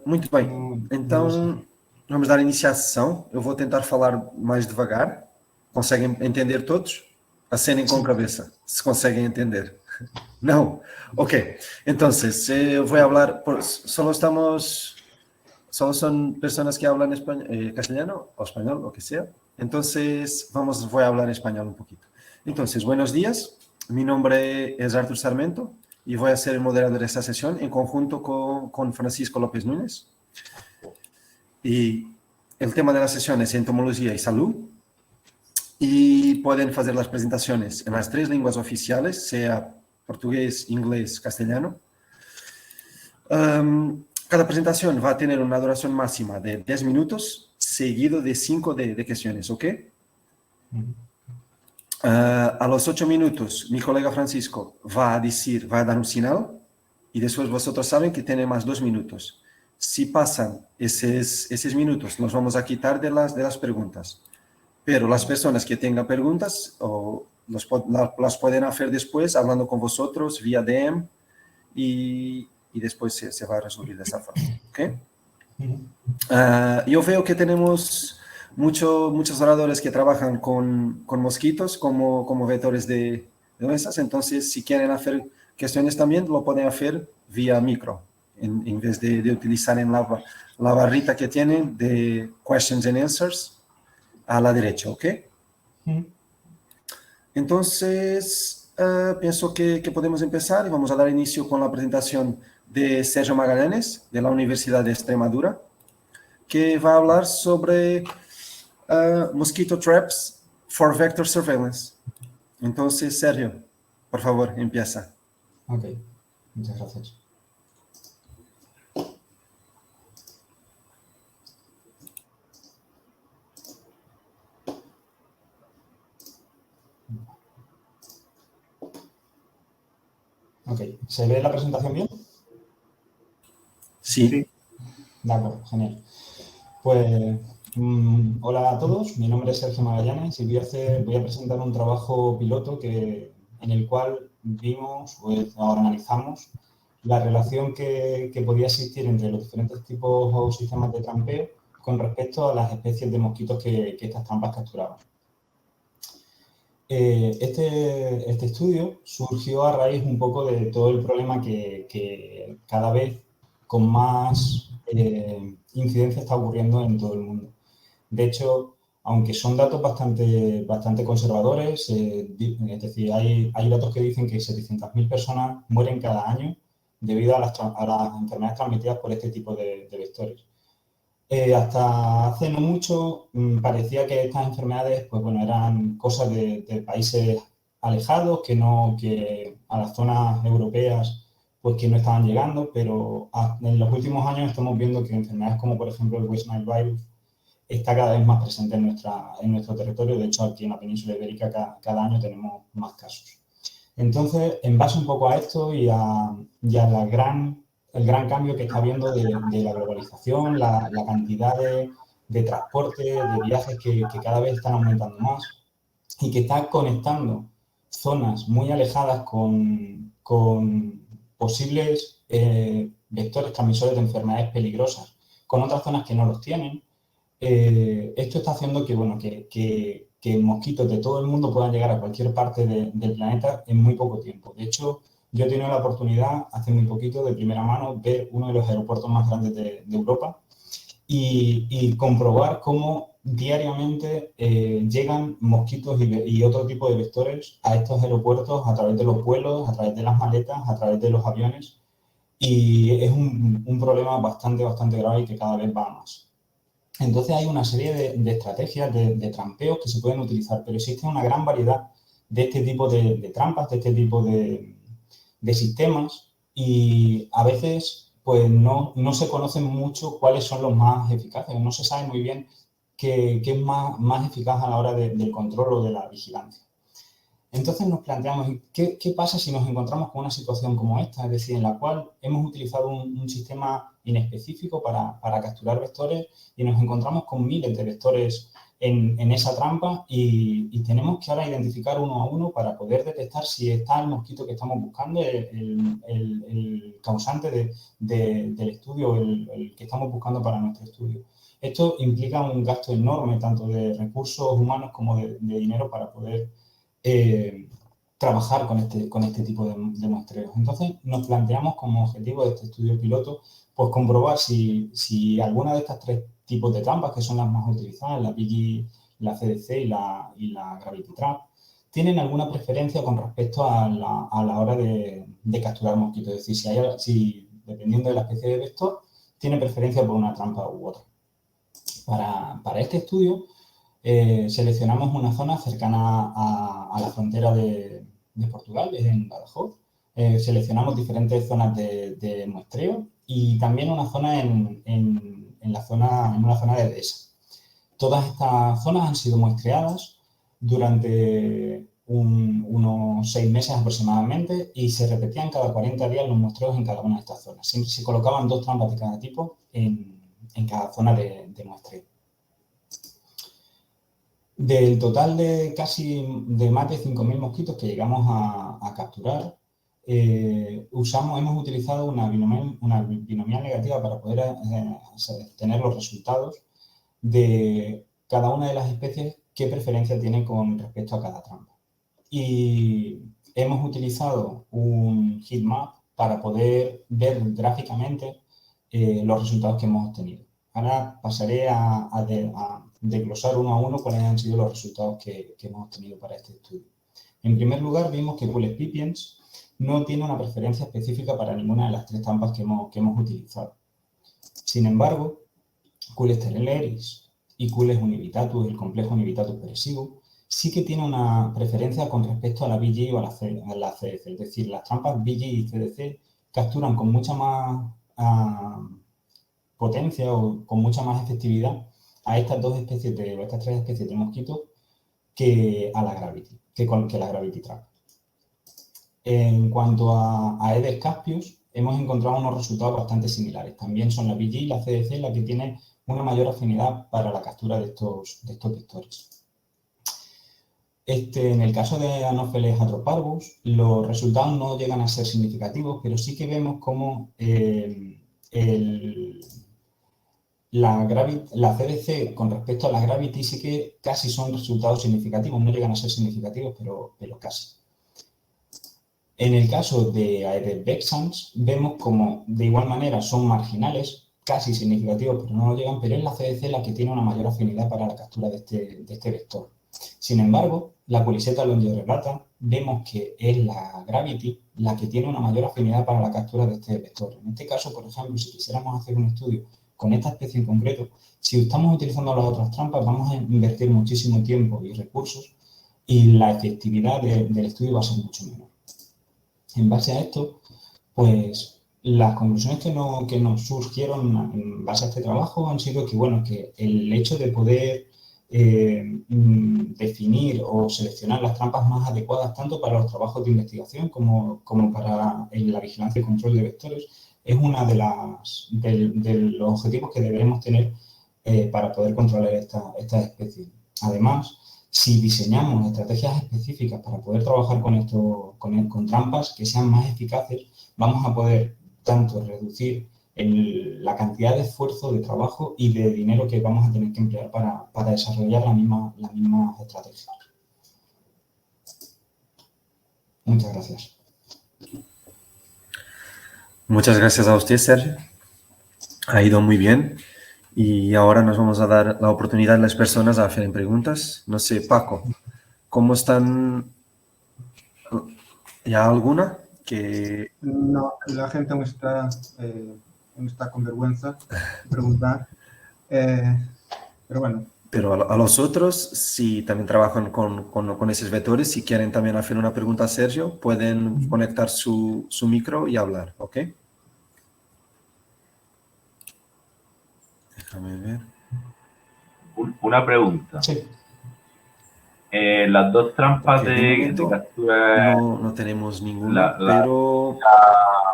Muito bem, então vamos dar início à sessão. Eu vou tentar falar mais devagar. Conseguem entender todos? Acenem com a cabeça, se conseguem entender. ¿No? Ok, entonces voy a hablar, solo son personas que hablan castellano o español, lo que sea. Entonces voy a hablar español un poquito. Entonces, buenos días, mi nombre es Artur Sarmento y voy a ser el moderador de esta sesión en conjunto con Francisco López Núñez. Y el tema de la sesión es entomología y salud. Y pueden hacer las presentaciones en las 3 lenguas oficiales, sea portugués, inglés, castellano. Cada presentación va a tener una duración máxima de 10 minutos, seguido de 5 de cuestiones, ¿ok? A los 8 minutos, mi colega Francisco va a dar un señal y después vosotros saben que tiene más 2 minutos. Si pasan esos minutos, nos vamos a quitar de las preguntas. Pero las personas que tengan preguntas las pueden hacer después hablando con vosotros vía DM y después se va a resolver de esa forma. ¿Okay? Yo veo que tenemos muchos oradores que trabajan con mosquitos como vectores de doenças, entonces si quieren hacer cuestiones también lo pueden hacer vía micro, en vez de utilizar en la barrita que tienen de questions and answers a la derecha, ¿ok? Entonces, pienso que podemos empezar y vamos a dar inicio con la presentación de Sergio Magallanes, de la Universidad de Extremadura, que va a hablar sobre mosquito traps for vector surveillance. Entonces, Sergio, por favor, empieza. Ok, muchas gracias. Ok, ¿se ve la presentación bien? Sí. De acuerdo, genial. Pues, hola a todos, mi nombre es Sergio Magallanes y voy a presentar un trabajo piloto en el cual vimos o analizamos la relación que podía existir entre los diferentes tipos o sistemas de trampeo con respecto a las especies de mosquitos que estas trampas capturaban. Este estudio surgió a raíz un poco de todo el problema que cada vez con más incidencia está ocurriendo en todo el mundo. De hecho, aunque son datos bastante conservadores, es decir, hay datos que dicen que 700.000 personas mueren cada año debido a las enfermedades transmitidas por este tipo de vectores. Hasta hace no mucho parecía que estas enfermedades pues, bueno, eran cosas de países alejados, que a las zonas europeas pues, que no estaban llegando, pero en los últimos años estamos viendo que enfermedades como por ejemplo el West Nile virus está cada vez más presente en nuestro territorio. De hecho, aquí en la península ibérica cada año tenemos más casos. Entonces, en base un poco a esto y a el gran cambio que está habiendo de la globalización, la cantidad de transporte, de viajes que cada vez están aumentando más y que está conectando zonas muy alejadas con posibles vectores transmisores de enfermedades peligrosas con otras zonas que no los tienen. Esto está haciendo que mosquitos de todo el mundo puedan llegar a cualquier parte del planeta en muy poco tiempo. De hecho, yo he tenido la oportunidad hace muy poquito de primera mano ver uno de los aeropuertos más grandes de Europa y comprobar cómo diariamente llegan mosquitos y otro tipo de vectores a estos aeropuertos a través de los vuelos, a través de las maletas, a través de los aviones, y es un problema bastante grave y que cada vez va a más. Entonces hay una serie de estrategias de trampeos que se pueden utilizar, pero existe una gran variedad de este tipo de trampas, de este tipo de sistemas, y a veces pues no se conocen mucho cuáles son los más eficaces, no se sabe muy bien qué es más eficaz a la hora del control o de la vigilancia. Entonces nos planteamos, ¿qué pasa si nos encontramos con una situación como esta? Es decir, en la cual hemos utilizado un sistema inespecífico para capturar vectores y nos encontramos con miles de vectores en esa trampa y tenemos que ahora identificar uno a uno para poder detectar si está el mosquito que estamos buscando, el causante del estudio, el que estamos buscando para nuestro estudio. Esto implica un gasto enorme, tanto de recursos humanos como de dinero para poder trabajar con este tipo de muestreos. Entonces, nos planteamos como objetivo de este estudio piloto, pues comprobar si alguna de estas tres tipos de trampas, que son las más utilizadas, la BGI, la CDC y la Gravity Trap, tienen alguna preferencia con respecto a la hora de capturar mosquitos. Es decir, si dependiendo de la especie de vector, tiene preferencia por una trampa u otra. Para este estudio, seleccionamos una zona cercana a la frontera de Portugal, en Badajoz. Seleccionamos diferentes zonas de muestreo y también una zona en una zona de dehesa. Todas estas zonas han sido muestreadas durante unos 6 meses aproximadamente y se repetían cada 40 días los muestreos en cada una de estas zonas. Siempre se colocaban 2 trampas de cada tipo en cada zona de muestreo. Del total de más de 5.000 mosquitos que llegamos a capturar, hemos utilizado una binomial negativa para poder tener los resultados de cada una de las especies, qué preferencia tiene con respecto a cada trampa. Y hemos utilizado un heat map para poder ver gráficamente los resultados que hemos obtenido. Ahora pasaré a desglosar uno a uno cuáles han sido los resultados que hemos obtenido para este estudio. En primer lugar, vimos que Culex pipiens no tiene una preferencia específica para ninguna de las 3 trampas que hemos utilizado. Sin embargo, Culex tereleris y Culex univitatus, el complejo univitatus peresivo, sí que tiene una preferencia con respecto a la BGI o a la CDC. Es decir, las trampas BGI y CDC capturan con mucha más potencia o con mucha más efectividad a estas 3 especies de mosquitos que a la Gravity, que la Gravity Trap. En cuanto a Aedes caspius, hemos encontrado unos resultados bastante similares. También son la BGI y la CDC las que tienen una mayor afinidad para la captura de estos vectores. En el caso de Anopheles atroparvus, los resultados no llegan a ser significativos, pero sí que vemos cómo la CDC con respecto a la Gravity sí que casi son resultados significativos, no llegan a ser significativos, pero casi. En el caso de Aedes vexans, vemos como de igual manera son marginales, casi significativos, pero no lo llegan, pero es la CDC la que tiene una mayor afinidad para la captura de este vector. Sin embargo, la Culiseta longiorregata vemos que es la Gravity la que tiene una mayor afinidad para la captura de este vector. En este caso, por ejemplo, si quisiéramos hacer un estudio con esta especie en concreto, si estamos utilizando las otras trampas, vamos a invertir muchísimo tiempo y recursos y la efectividad del estudio va a ser mucho menor. En base a esto, pues las conclusiones que nos surgieron en base a este trabajo han sido que el hecho de poder definir o seleccionar las trampas más adecuadas tanto para los trabajos de investigación como para la vigilancia y control de vectores es uno de los objetivos que deberemos tener para poder controlar estas especies. Además, si diseñamos estrategias específicas para poder trabajar con trampas que sean más eficaces, vamos a poder tanto reducir la cantidad de esfuerzo, de trabajo y de dinero que vamos a tener que emplear para desarrollar las mismas estrategias. Muchas gracias. Muchas gracias a usted, Sergio. Ha ido muy bien. Y ahora nos vamos a dar la oportunidad a las personas a hacer preguntas. No sé, Paco, ¿cómo están? ¿Ya alguna? No, la gente aún está con vergüenza de preguntar. Pero bueno. Pero a los otros, si también trabajan con esos vectores, si quieren también hacer una pregunta a Sergio, pueden conectar su micro y hablar, ¿ok? Déjame ver. Una pregunta. Sí. Las 2 trampas de captura... No tenemos ninguna, pero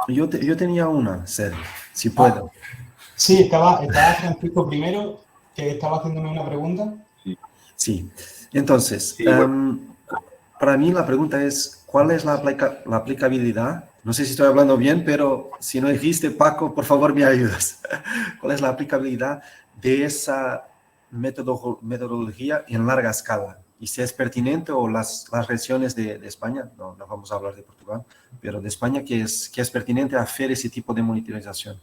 yo tenía una, Sergio, si puedo. Sí, estaba Francisco primero, que estaba haciéndome una pregunta. Sí. Sí. Entonces, Sí, bueno. para mí la pregunta es, ¿cuál es la aplicabilidad? No sé si estoy hablando bien, pero si no dijiste, Paco, por favor me ayudas. ¿Cuál es la aplicabilidad de esa metodología en larga escala? Y si es pertinente o las regiones de España, no vamos a hablar de Portugal, pero de España, que es pertinente hacer ese tipo de monitorización.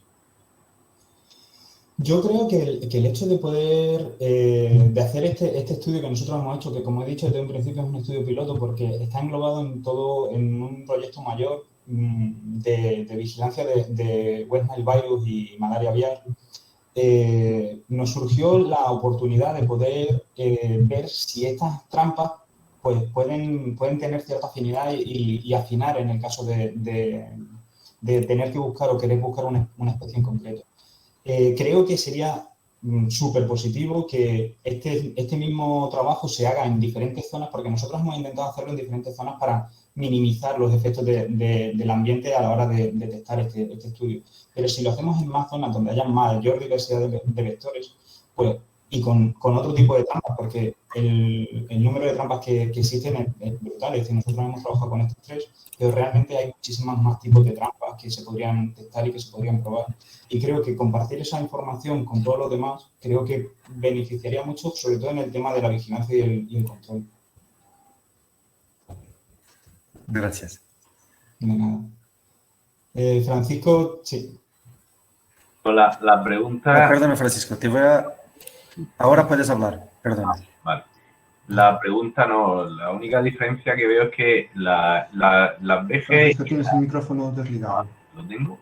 Yo creo que el hecho de poder, de hacer este estudio que nosotros hemos hecho, que como he dicho desde un principio es un estudio piloto porque está englobado en un proyecto mayor de vigilancia de West Nile virus y malaria aviar, nos surgió la oportunidad de poder ver si estas trampas pues, pueden tener cierta afinidad y afinar en el caso de tener que buscar o querer buscar una especie en concreto. Creo que sería súper positivo que este mismo trabajo se haga en diferentes zonas, porque nosotros hemos intentado hacerlo en diferentes zonas para minimizar los efectos del ambiente a la hora de testar este estudio. Pero si lo hacemos en más zonas donde haya mayor diversidad de vectores, pues, y con otro tipo de trampas, porque el número de trampas que existen es brutal. Es decir, nosotros hemos trabajado con estos 3, pero realmente hay muchísimos más tipos de trampas que se podrían testar y que se podrían probar. Y creo que compartir esa información con todos los demás, creo que beneficiaría mucho, sobre todo en el tema de la vigilancia y el control. Gracias. De nada. Francisco, sí. La pregunta... Perdona, Francisco, ahora puedes hablar, perdona. Vale. La pregunta no, la única diferencia que veo es que las BG... Francisco, tienes el micrófono desligado. ¿Lo tengo?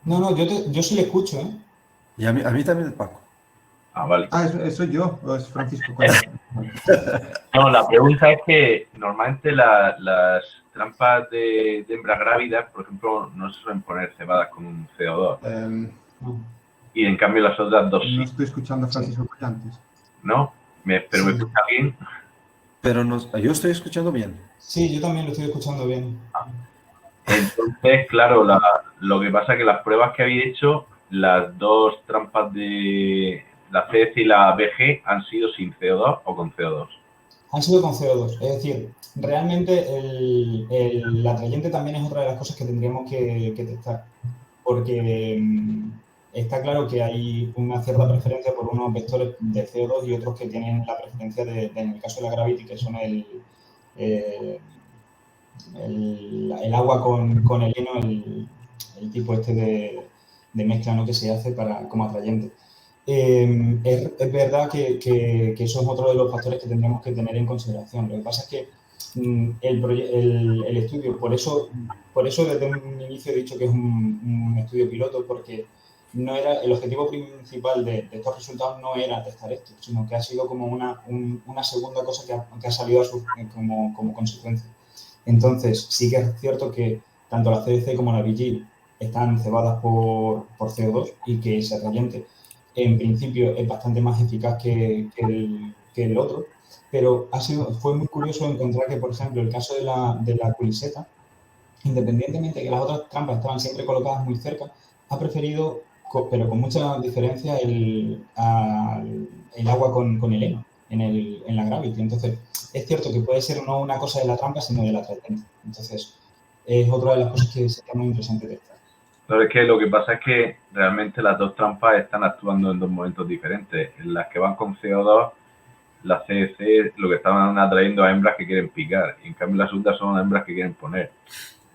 No, yo sí le escucho, ¿eh? Y a mí también, Paco. Ah, vale. ¿Soy yo o es Francisco? No, la pregunta es que normalmente las trampas de hembras grávidas, por ejemplo, no se suelen poner cebadas con un CO2. Y en cambio las otras dos sí. No estoy escuchando a Francisco Collantes. ¿No? ¿Pero me escucha bien? Pero yo estoy escuchando bien. Sí, yo también lo estoy escuchando bien. Entonces, claro, lo que pasa es que las pruebas que habéis hecho, las dos trampas de la CS y la BG han sido sin CO2 o con CO2. Han sido con CO2. Es decir, realmente el atrayente también es otra de las cosas que tendríamos que testar. Porque está claro que hay una cierta preferencia por unos vectores de CO2 y otros que tienen la preferencia en el caso de la Gravity, que son el agua con el heno, el tipo este de mezcla, ¿no?, que se hace como atrayente. Es verdad que eso es otro de los factores que tendríamos que tener en consideración. Lo que pasa es que el estudio, por eso desde un inicio he dicho que es un estudio piloto, porque no era el objetivo principal de estos resultados no era testar esto, sino que ha sido como una segunda cosa que ha salido como consecuencia. Entonces, sí que es cierto que tanto la CDC como la Vigil están cebadas por CO2 y que ese atrayente en principio es bastante más eficaz que el otro, pero fue muy curioso encontrar que, por ejemplo, el caso de la culiseta, independientemente de que las otras trampas estaban siempre colocadas muy cerca, ha preferido, pero con mucha diferencia, el agua con el heno en la Gravity. Entonces, es cierto que puede ser no una cosa de la trampa, sino del atrayente. Entonces, es otra de las cosas que sería muy interesante testar. Pero es que lo que pasa es que realmente las dos trampas están actuando en dos momentos diferentes. En las que van con CO2, las CEC lo que estaban atrayendo a hembras que quieren picar, y en cambio las otras son hembras que quieren poner.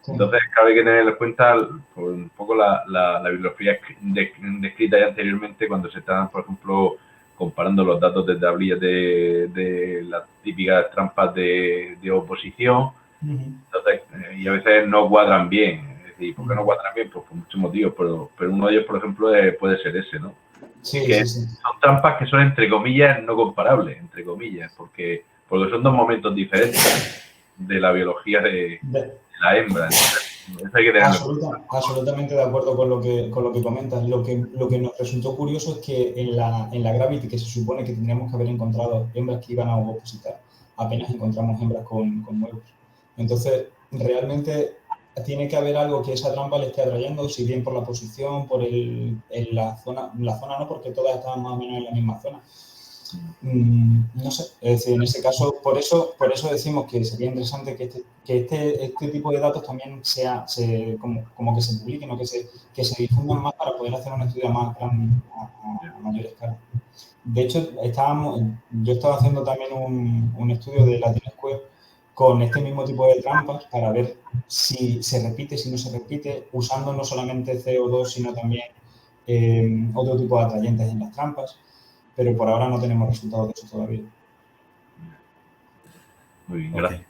Sí. Entonces, claro, hay que tener en cuenta un poco la bibliografía descrita ya anteriormente cuando se están, por ejemplo, comparando los datos de tablillas de las típicas trampas de oposición. Entonces, y a veces no cuadran bien. ¿Y por qué no cuadran bien? Pues por muchos motivos, pero uno de ellos, por ejemplo, puede ser ese, ¿no? Sí, que sí. Son trampas que son, entre comillas, no comparables, entre comillas, porque son dos momentos diferentes de la biología de la hembra. Entonces, eso hay que tenerlo. Absolutamente de acuerdo con lo que comentas. Lo que nos resultó curioso es que en la Gravity, que se supone que tendríamos que haber encontrado hembras que iban a opositar, apenas encontramos hembras con huevos. Entonces, realmente tiene que haber algo que esa trampa le esté atrayendo, si bien por la posición, por la zona no, porque todas estaban más o menos en la misma zona, No sé, es decir, en ese caso, por eso decimos que sería interesante que este tipo de datos también como que se publiquen o que se difundan más para poder hacer un estudio más grande, a mayor escala. De hecho, yo estaba haciendo también un estudio de Latin Square con este mismo tipo de trampas para ver si se repite, si no se repite, usando no solamente CO2, sino también otro tipo de atrayentes en las trampas, pero por ahora no tenemos resultados de eso todavía. Muy bien, Ok. gracias.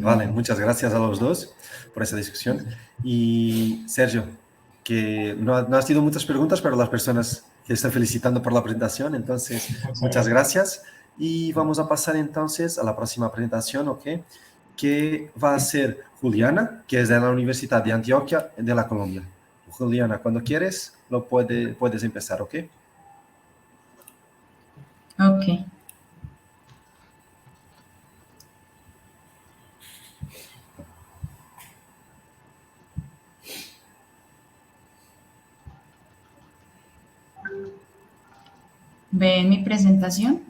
Vale, muchas gracias a los dos por esta discusión. Y Sergio, que no has tenido muchas preguntas, pero las personas te están felicitando por la presentación, entonces muchas gracias. Y vamos a pasar entonces a la próxima presentación, ¿ok? Que va a ser Juliana, que es de la Universidad de Antioquia, de la Colombia. Juliana, cuando quieres, puedes empezar, ¿ok? Ok. ¿Ven mi presentación?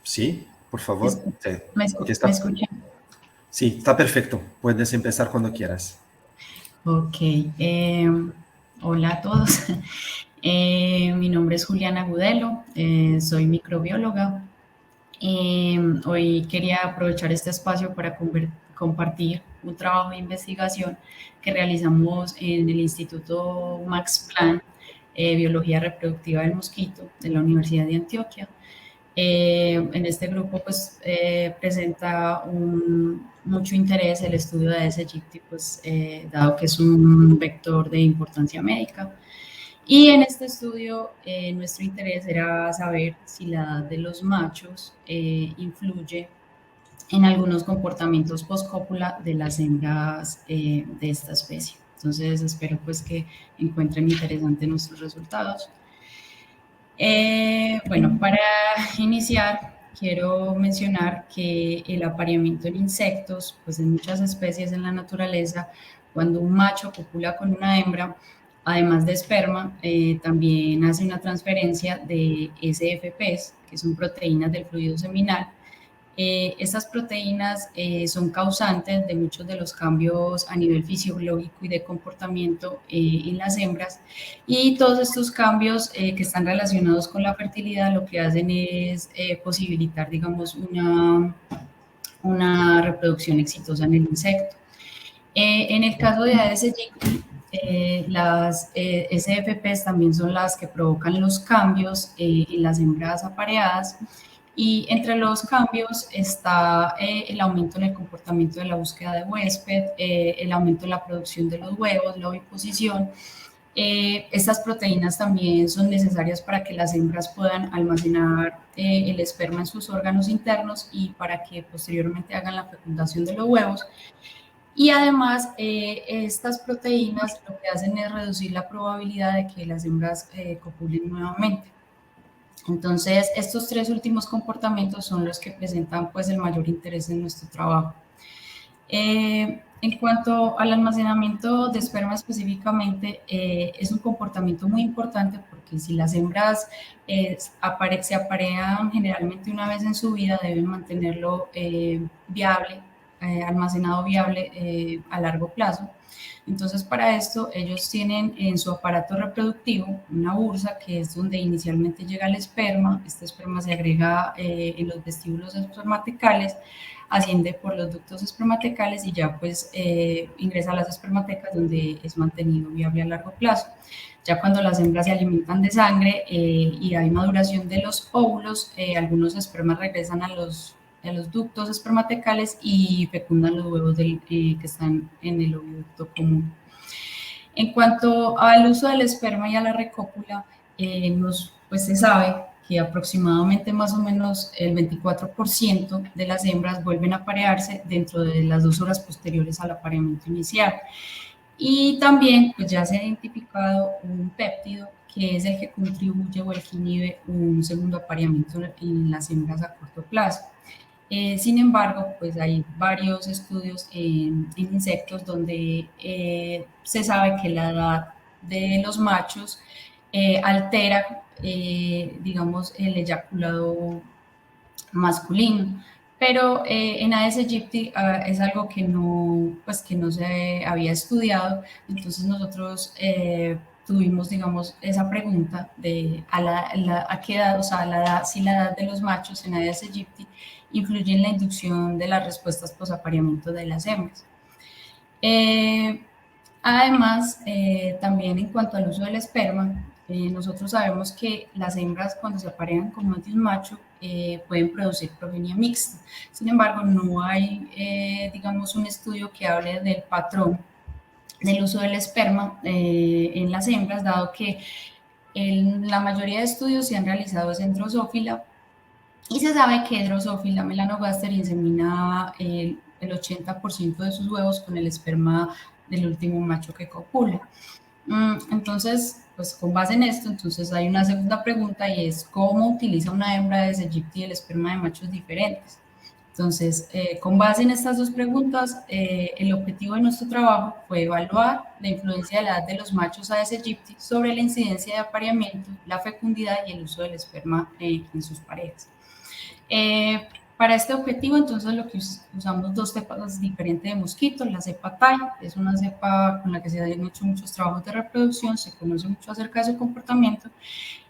Sí, por favor. Sí, ¿Me escuchan? Sí, está perfecto. Puedes empezar cuando quieras. Ok. Hola a todos. Mi nombre es Juliana Gudelo, soy microbióloga. Hoy quería aprovechar este espacio para compartir un trabajo de investigación que realizamos en el Instituto Max Planck, Biología Reproductiva del Mosquito, de la Universidad de Antioquia. En este grupo pues presenta mucho interés el estudio de Aedes aegypti, pues, dado que es un vector de importancia médica. Y en este estudio nuestro interés era saber si la edad de los machos influye en algunos comportamientos postcópula de las hembras de esta especie. Entonces espero pues que encuentren interesantes nuestros resultados. Bueno, para iniciar, quiero mencionar que el apareamiento en insectos, pues en muchas especies en la naturaleza, cuando un macho copula con una hembra, además de esperma, también hace una transferencia de SFPs, que son proteínas del fluido seminal. Estas proteínas son causantes de muchos de los cambios a nivel fisiológico y de comportamiento en las hembras, y todos estos cambios que están relacionados con la fertilidad lo que hacen es posibilitar, digamos, una reproducción exitosa en el insecto. En el caso de Aedes aegypti, las SFPs también son las que provocan los cambios en las hembras apareadas. Y entre los cambios está el aumento en el comportamiento de la búsqueda de huésped, el aumento en la producción de los huevos, la oviposición. Estas proteínas también son necesarias para que las hembras puedan almacenar el esperma en sus órganos internos y para que posteriormente hagan la fecundación de los huevos. Y además, estas proteínas lo que hacen es reducir la probabilidad de que las hembras copulen nuevamente. Entonces, estos tres últimos comportamientos son los que presentan pues el mayor interés en nuestro trabajo. En cuanto al almacenamiento de esperma específicamente, es un comportamiento muy importante porque si las hembras se aparean generalmente una vez en su vida, deben mantenerlo viable, almacenado viable a largo plazo. Entonces, para esto, ellos tienen en su aparato reproductivo una bursa, que es donde inicialmente llega el esperma. Este esperma se agrega en los vestíbulos espermatecales, asciende por los ductos espermatecales y ya pues ingresa a las espermatecas, donde es mantenido viable a largo plazo. Ya cuando las hembras se alimentan de sangre y hay maduración de los óvulos, algunos espermas regresan a los ductos espermatecales y fecundan los huevos que están en el oviducto común. En cuanto al uso del esperma y a la recópula, pues se sabe que aproximadamente más o menos el 24% de las hembras vuelven a aparearse dentro de las 2 horas posteriores al apareamiento inicial. Y también pues ya se ha identificado un péptido que es el que contribuye o el que inhibe un segundo apareamiento en las hembras a corto plazo. Sin embargo, pues hay varios estudios en insectos donde se sabe que la edad de los machos altera, digamos, el eyaculado masculino. Pero en Aedes aegypti es algo que no se había estudiado, entonces nosotros tuvimos, digamos, esa pregunta de a qué edad, o sea, si la edad de los machos en Aedes aegypti influye en la inducción de las respuestas posapareamiento de las hembras. Además, también en cuanto al uso del esperma, nosotros sabemos que las hembras cuando se aparean con más de un macho pueden producir progenie mixta. Sin embargo, no hay, digamos, un estudio que hable del patrón del uso del esperma en las hembras, dado que la mayoría de estudios se han realizado en Drosophila y se sabe que Drosophila melanogaster insemina el 80% de sus huevos con el esperma del último macho que copula. Entonces, pues con base en esto, entonces hay una segunda pregunta y es ¿cómo utiliza una hembra de Aedes aegypti el esperma de machos diferentes? Entonces, con base en estas dos preguntas, el objetivo de nuestro trabajo fue evaluar la influencia de la edad de los machos Aedes aegypti sobre la incidencia de apareamiento, la fecundidad y el uso del esperma en sus parejas. Para este objetivo, entonces, lo que usamos dos cepas diferentes de mosquito. La cepa TAI es una cepa con la que se han hecho muchos trabajos de reproducción, se conoce mucho acerca de su comportamiento,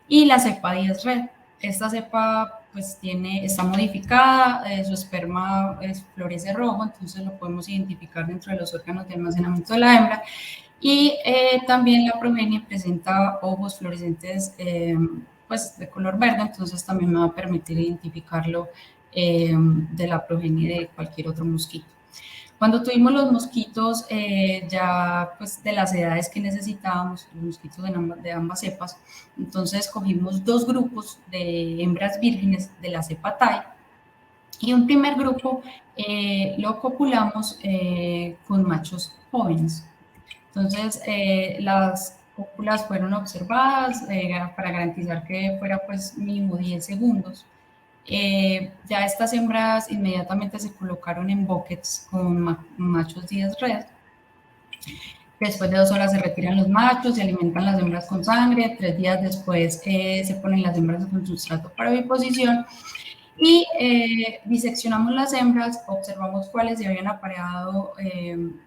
y la cepa 10 red. Esta cepa pues está modificada, su esperma florece rojo, entonces lo podemos identificar dentro de los órganos de almacenamiento de la hembra, y también la progenie presenta ojos fluorescentes pues de color verde, entonces también me va a permitir identificarlo de la progenie de cualquier otro mosquito. Cuando tuvimos los mosquitos ya pues de las edades que necesitábamos, los mosquitos de ambas cepas, entonces cogimos dos grupos de hembras vírgenes de la cepa TAI y un primer grupo lo copulamos con machos jóvenes. Entonces las cópulas fueron observadas para garantizar que fuera pues mínimo 10 segundos. Ya estas hembras inmediatamente se colocaron en buckets con machos 10 red. Después de 2 horas se retiran los machos, se alimentan las hembras con sangre. 3 días después se ponen las hembras con sustrato para oviposición y diseccionamos las hembras, observamos cuáles se habían apareado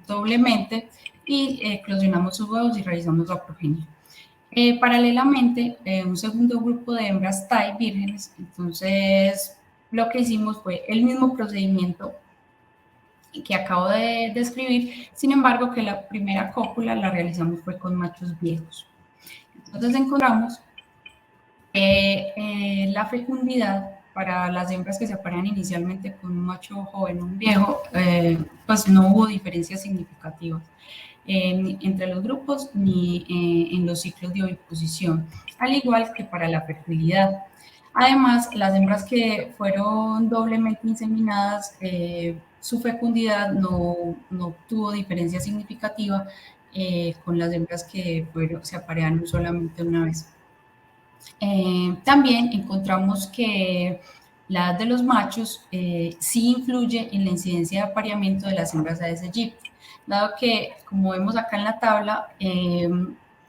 doblemente y eclosionamos sus huevos y realizamos la progenie. Paralelamente, un segundo grupo de hembras TAI vírgenes, entonces lo que hicimos fue el mismo procedimiento que acabo de describir, sin embargo que la primera cópula la realizamos fue con machos viejos. Entonces encontramos la fecundidad para las hembras que se aparean inicialmente con un macho joven o un viejo, pues no hubo diferencias significativas entre los grupos ni en los ciclos de oviposición, al igual que para la fertilidad. Además, las hembras que fueron doblemente inseminadas, su fecundidad no tuvo diferencia significativa con las hembras que se aparearon solamente una vez. También encontramos que la edad de los machos sí influye en la incidencia de apareamiento de las hembras Aedes aegypti, dado que, como vemos acá en la tabla,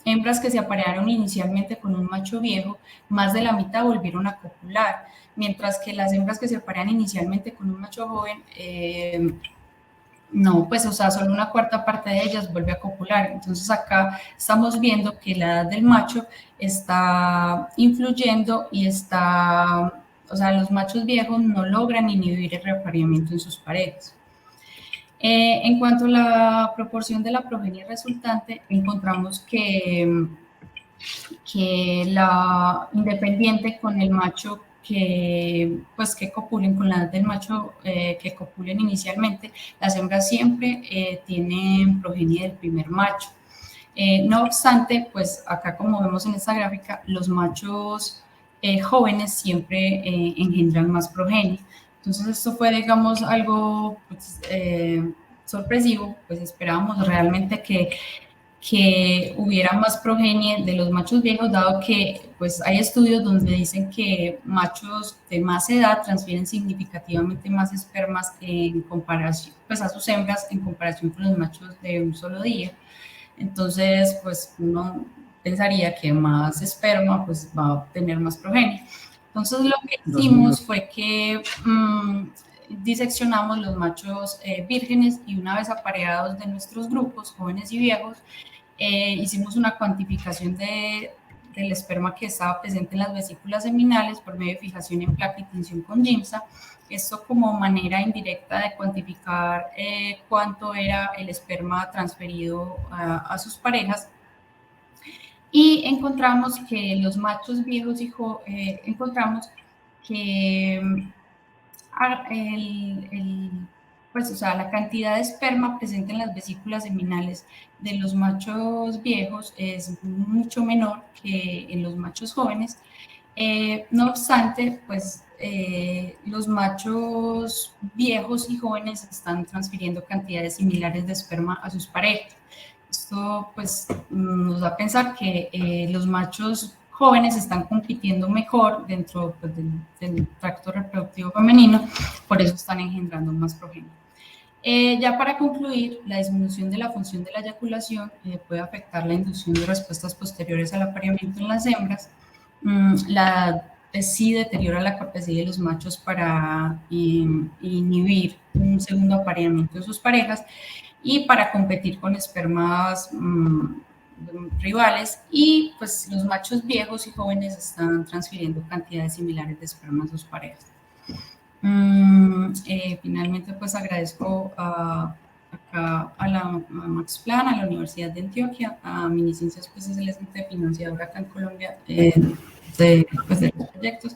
hembras que se aparearon inicialmente con un macho viejo, más de la mitad volvieron a copular, mientras que las hembras que se aparean inicialmente con un macho joven, no, pues, o sea, solo una cuarta parte de ellas vuelve a copular. Entonces acá estamos viendo que la edad del macho está influyendo y o sea, los machos viejos no logran inhibir el reapareamiento en sus parejas. En cuanto a la proporción de la progenie resultante, encontramos que la independiente con el macho que copulen, con la edad del macho que copulen inicialmente, las hembras siempre tienen progenie del primer macho. No obstante, pues acá como vemos en esta gráfica, los machos jóvenes siempre engendran más progenie. Entonces esto fue, digamos, algo pues, sorpresivo, pues esperábamos realmente que hubiera más progenie de los machos viejos, dado que pues hay estudios donde dicen que machos de más edad transfieren significativamente más espermas en comparación, pues a sus hembras en comparación con los machos de un solo día. Entonces, pues uno pensaría que más esperma pues va a tener más progenie. Entonces lo que hicimos fue que diseccionamos los machos vírgenes y una vez apareados de nuestros grupos, jóvenes y viejos, hicimos una cuantificación del esperma que estaba presente en las vesículas seminales por medio de fijación en placa y tinción con GIMSA. Esto como manera indirecta de cuantificar cuánto era el esperma transferido a sus parejas. Y encontramos que los machos viejos, encontramos que pues, o sea, la cantidad de esperma presente en las vesículas seminales de los machos viejos es mucho menor que en los machos jóvenes. No obstante, pues los machos viejos y jóvenes están transfiriendo cantidades similares de esperma a sus parejas. Esto pues nos da a pensar que los machos jóvenes están compitiendo mejor dentro pues, del tracto reproductivo femenino, por eso están engendrando más progenie. Ya para concluir, la disminución de la función de la eyaculación puede afectar la inducción de respuestas posteriores al apareamiento en las hembras. Sí deteriora la capacidad de los machos para inhibir un segundo apareamiento de sus parejas y para competir con espermas rivales, y pues los machos viejos y jóvenes están transfiriendo cantidades similares de esperma a sus parejas. Finalmente pues agradezco a Max Planck, a la Universidad de Antioquia, a Miniciencias pues es el ente financiador acá en Colombia de los proyectos,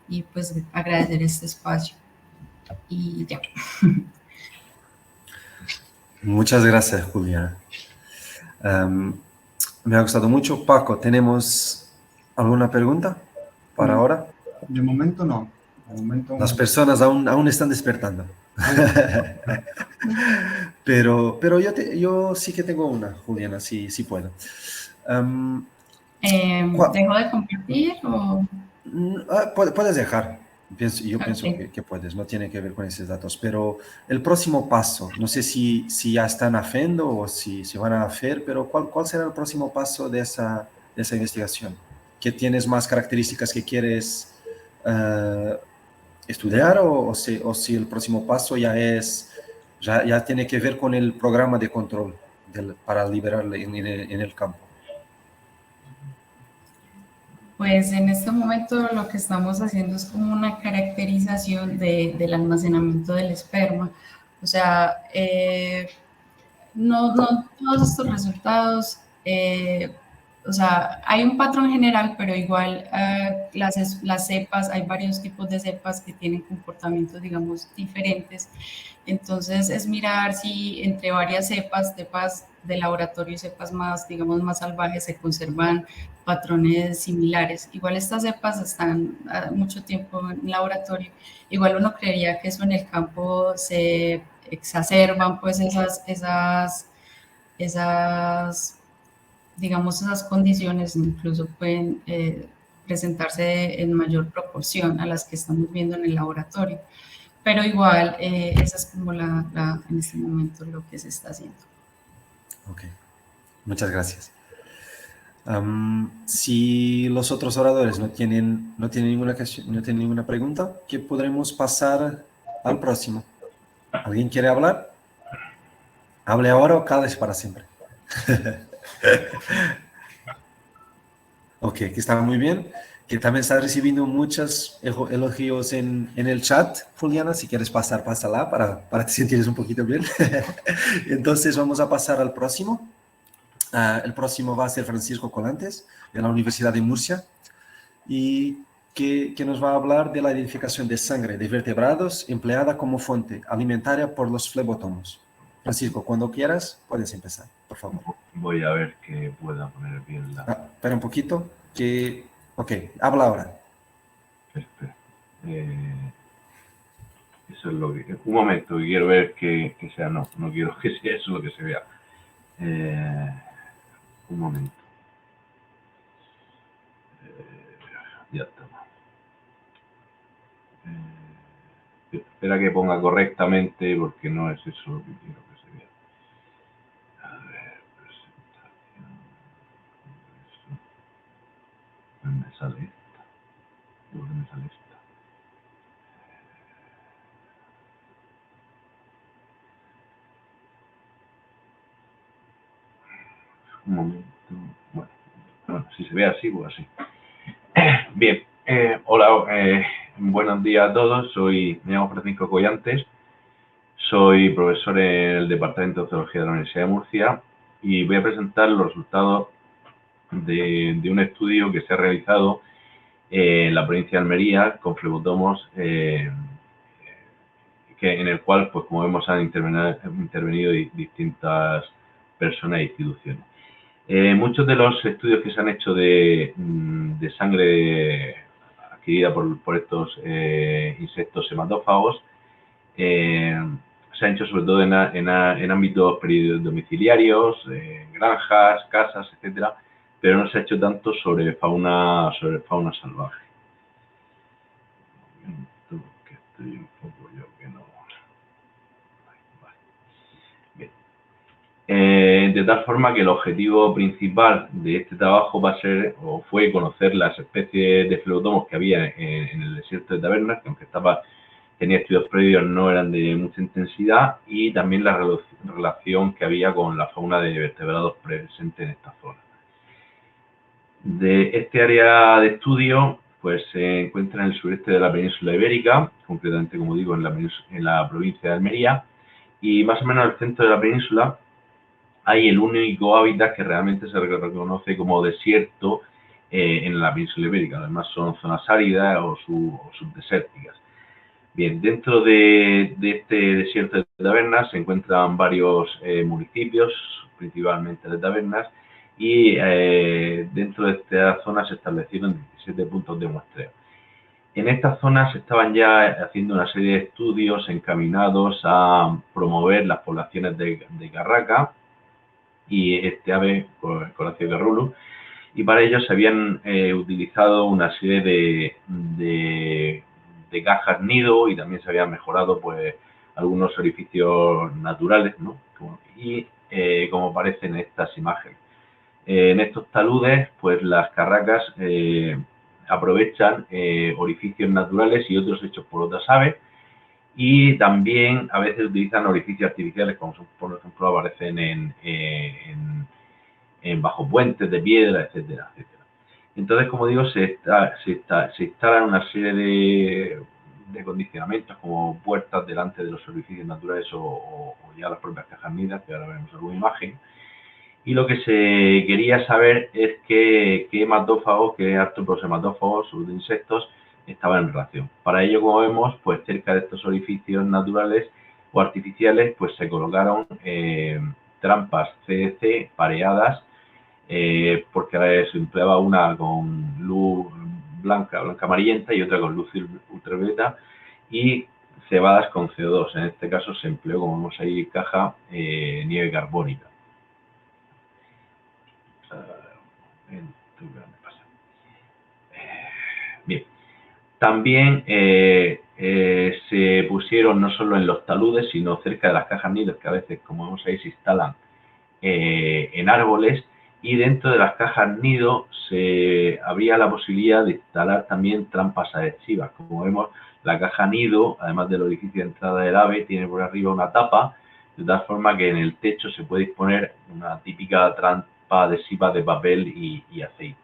y pues agradecer este espacio y ya. Muchas gracias, Juliana. Me ha gustado mucho. Paco, ¿tenemos alguna pregunta para ahora? De momento no. De momento Las personas aún están despertando. pero yo sí que tengo una, Juliana, sí puedo. ¿Dejo de compartir o...? Puedes dejar. Yo pienso Okay. que puedes, no tiene que ver con esos datos. Pero el próximo paso, no sé si ya están haciendo o si van a hacer, pero ¿cuál será el próximo paso de esa investigación? ¿Qué tienes más características que quieres estudiar o si el próximo paso ya tiene que ver con el programa de control para liberarle en el campo? Pues en este momento lo que estamos haciendo es como una caracterización del almacenamiento del esperma. O sea, no todos estos resultados, o sea, hay un patrón general, pero igual las cepas, hay varios tipos de cepas que tienen comportamientos, digamos, diferentes. Entonces es mirar si entre varias cepas de laboratorio y cepas más, digamos, más salvajes se conservan patrones similares. Igual estas cepas están mucho tiempo en laboratorio. Igual uno creería que eso en el campo se exacerban, pues digamos, esas condiciones incluso pueden presentarse en mayor proporción a las que estamos viendo en el laboratorio. Pero igual, esa es como en este momento lo que se está haciendo. Ok, muchas gracias. Si los otros oradores no tienen ninguna pregunta, ¿qué podremos pasar al próximo? ¿Alguien quiere hablar? Hable ahora o cállese para siempre. Ok, que está muy bien. Que también está recibiendo muchos elogios en el chat, Juliana. Si quieres pasar, pásala para te sentir un poquito bien. Entonces vamos a pasar al próximo. El próximo va a ser Francisco Colantes, de la Universidad de Murcia, y que nos va a hablar de la identificación de sangre de vertebrados empleada como fuente alimentaria por los flebotomos. Francisco, cuando quieras, puedes empezar, por favor. Voy a ver que pueda poner bien la... Espera un poquito, Ok, habla ahora. Espera. Eso es lo que... Un momento, quiero ver que sea... No quiero que sea eso lo que se vea. Un momento. Ya está. Espera que ponga correctamente porque no es eso lo que quiero que se vea. A ver, presentación. sale esta? ¿Por qué me sale esta? Un momento. Bueno, si se ve así, pues así. Bien, hola, buenos días a todos. Me llamo Francisco Collantes, soy profesor en el Departamento de Zoología de la Universidad de Murcia y voy a presentar los resultados de un estudio que se ha realizado en la provincia de Almería con flebotomos, en el cual, pues como vemos, han intervenido distintas personas e instituciones. Muchos de los estudios que se han hecho de sangre adquirida por estos insectos hematófagos se han hecho sobre todo en ámbitos domiciliarios, granjas, casas, etcétera, pero no se ha hecho tanto sobre fauna salvaje. Un momento, que estoy un poco yo que no. Vale. Bien. De tal forma que el objetivo principal de este trabajo fue conocer las especies de flebotomos que había en el desierto de Tabernas, que aunque tenía estudios previos, no eran de mucha intensidad, y también la relación que había con la fauna de vertebrados presente en esta zona. De este área de estudio, pues se encuentra en el sureste de la península ibérica, concretamente, como digo, en la provincia de Almería, y más o menos al centro de la península hay el único hábitat que realmente se reconoce como desierto en la península ibérica. Además son zonas áridas o subdesérticas. Bien, dentro de este desierto de Tabernas se encuentran varios municipios, principalmente de Tabernas, y dentro de esta zona se establecieron 17 puntos de muestreo. En esta zona se estaban ya haciendo una serie de estudios encaminados a promover las poblaciones de carraca y este ave, Coracio garrulus, y para ello se habían utilizado una serie de cajas nido y también se habían mejorado pues algunos orificios naturales, ¿no? Y como aparece en estas imágenes. En estos taludes, pues las carracas aprovechan orificios naturales y otros hechos por otras aves, y también a veces utilizan orificios artificiales, como por ejemplo aparecen en bajo puentes de piedra, etcétera, etcétera. Entonces, como digo, se instalan una serie de condicionamientos como puertas delante de los orificios naturales o ya las propias cajas nidas, que ahora veremos alguna imagen. Y lo que se quería saber es qué hematófagos, qué artrópodos hematófagos o de insectos estaban en relación. Para ello, como vemos, pues cerca de estos orificios naturales o artificiales, pues se colocaron trampas CDC pareadas, porque se empleaba una con luz blanca amarillenta y otra con luz ultravioleta, y cebadas con CO2. En este caso se empleó, como vemos ahí, caja nieve carbónica. Bien. También se pusieron no solo en los taludes, sino cerca de las cajas nidos, que a veces, como vemos ahí, se instalan en árboles, y dentro de las cajas nido había la posibilidad de instalar también trampas adhesivas. Como vemos, la caja nido, además del orificio de entrada del ave, tiene por arriba una tapa, de tal forma que en el techo se puede disponer una típica trampa adhesiva de papel y aceite.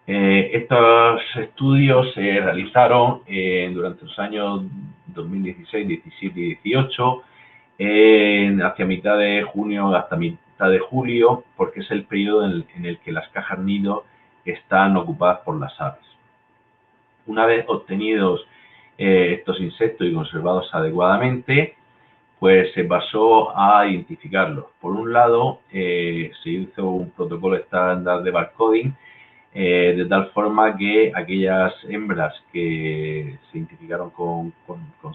Estos estudios se realizaron durante los años 2016, 17 y 18, hacia mitad de junio hasta mitad de julio, porque es el periodo en el que las cajas nido están ocupadas por las aves. Una vez obtenidos estos insectos y conservados adecuadamente, pues se pasó a identificarlos. Por un lado, se hizo un protocolo estándar de barcoding, de tal forma que aquellas hembras que se identificaron con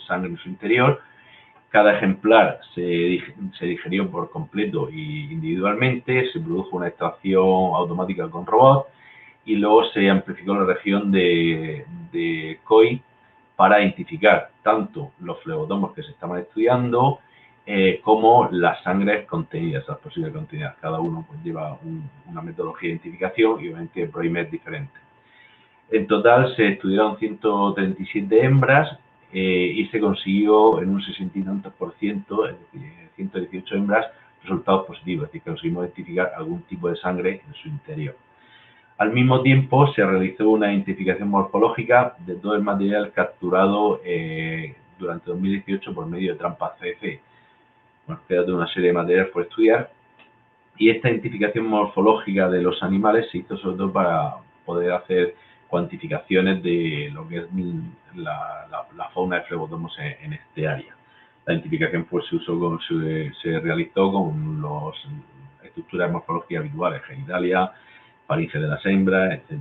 sangre en su interior, cada ejemplar se digerió por completo y individualmente, se produjo una extracción automática con robot y luego se amplificó la región de COI para identificar tanto los flebotomos que se estaban estudiando como las sangres contenidas, las posibles contenidas. Cada uno pues lleva una metodología de identificación y obviamente el PROIMER es diferente. En total se estudiaron 137 hembras y se consiguió en un 60 y tantos %, es decir, 118 hembras, resultados positivos, es decir, que conseguimos identificar algún tipo de sangre en su interior. Al mismo tiempo se realizó una identificación morfológica de todo el material capturado durante 2018 por medio de trampas CF. Bueno, queda toda una serie de materiales por estudiar y esta identificación morfológica de los animales se hizo sobre todo para poder hacer cuantificaciones de lo que es la fauna de flebotomos en este área. La identificación pues se realizó con las estructuras morfológicas habituales, genitalia, faringe de las hembras, etc.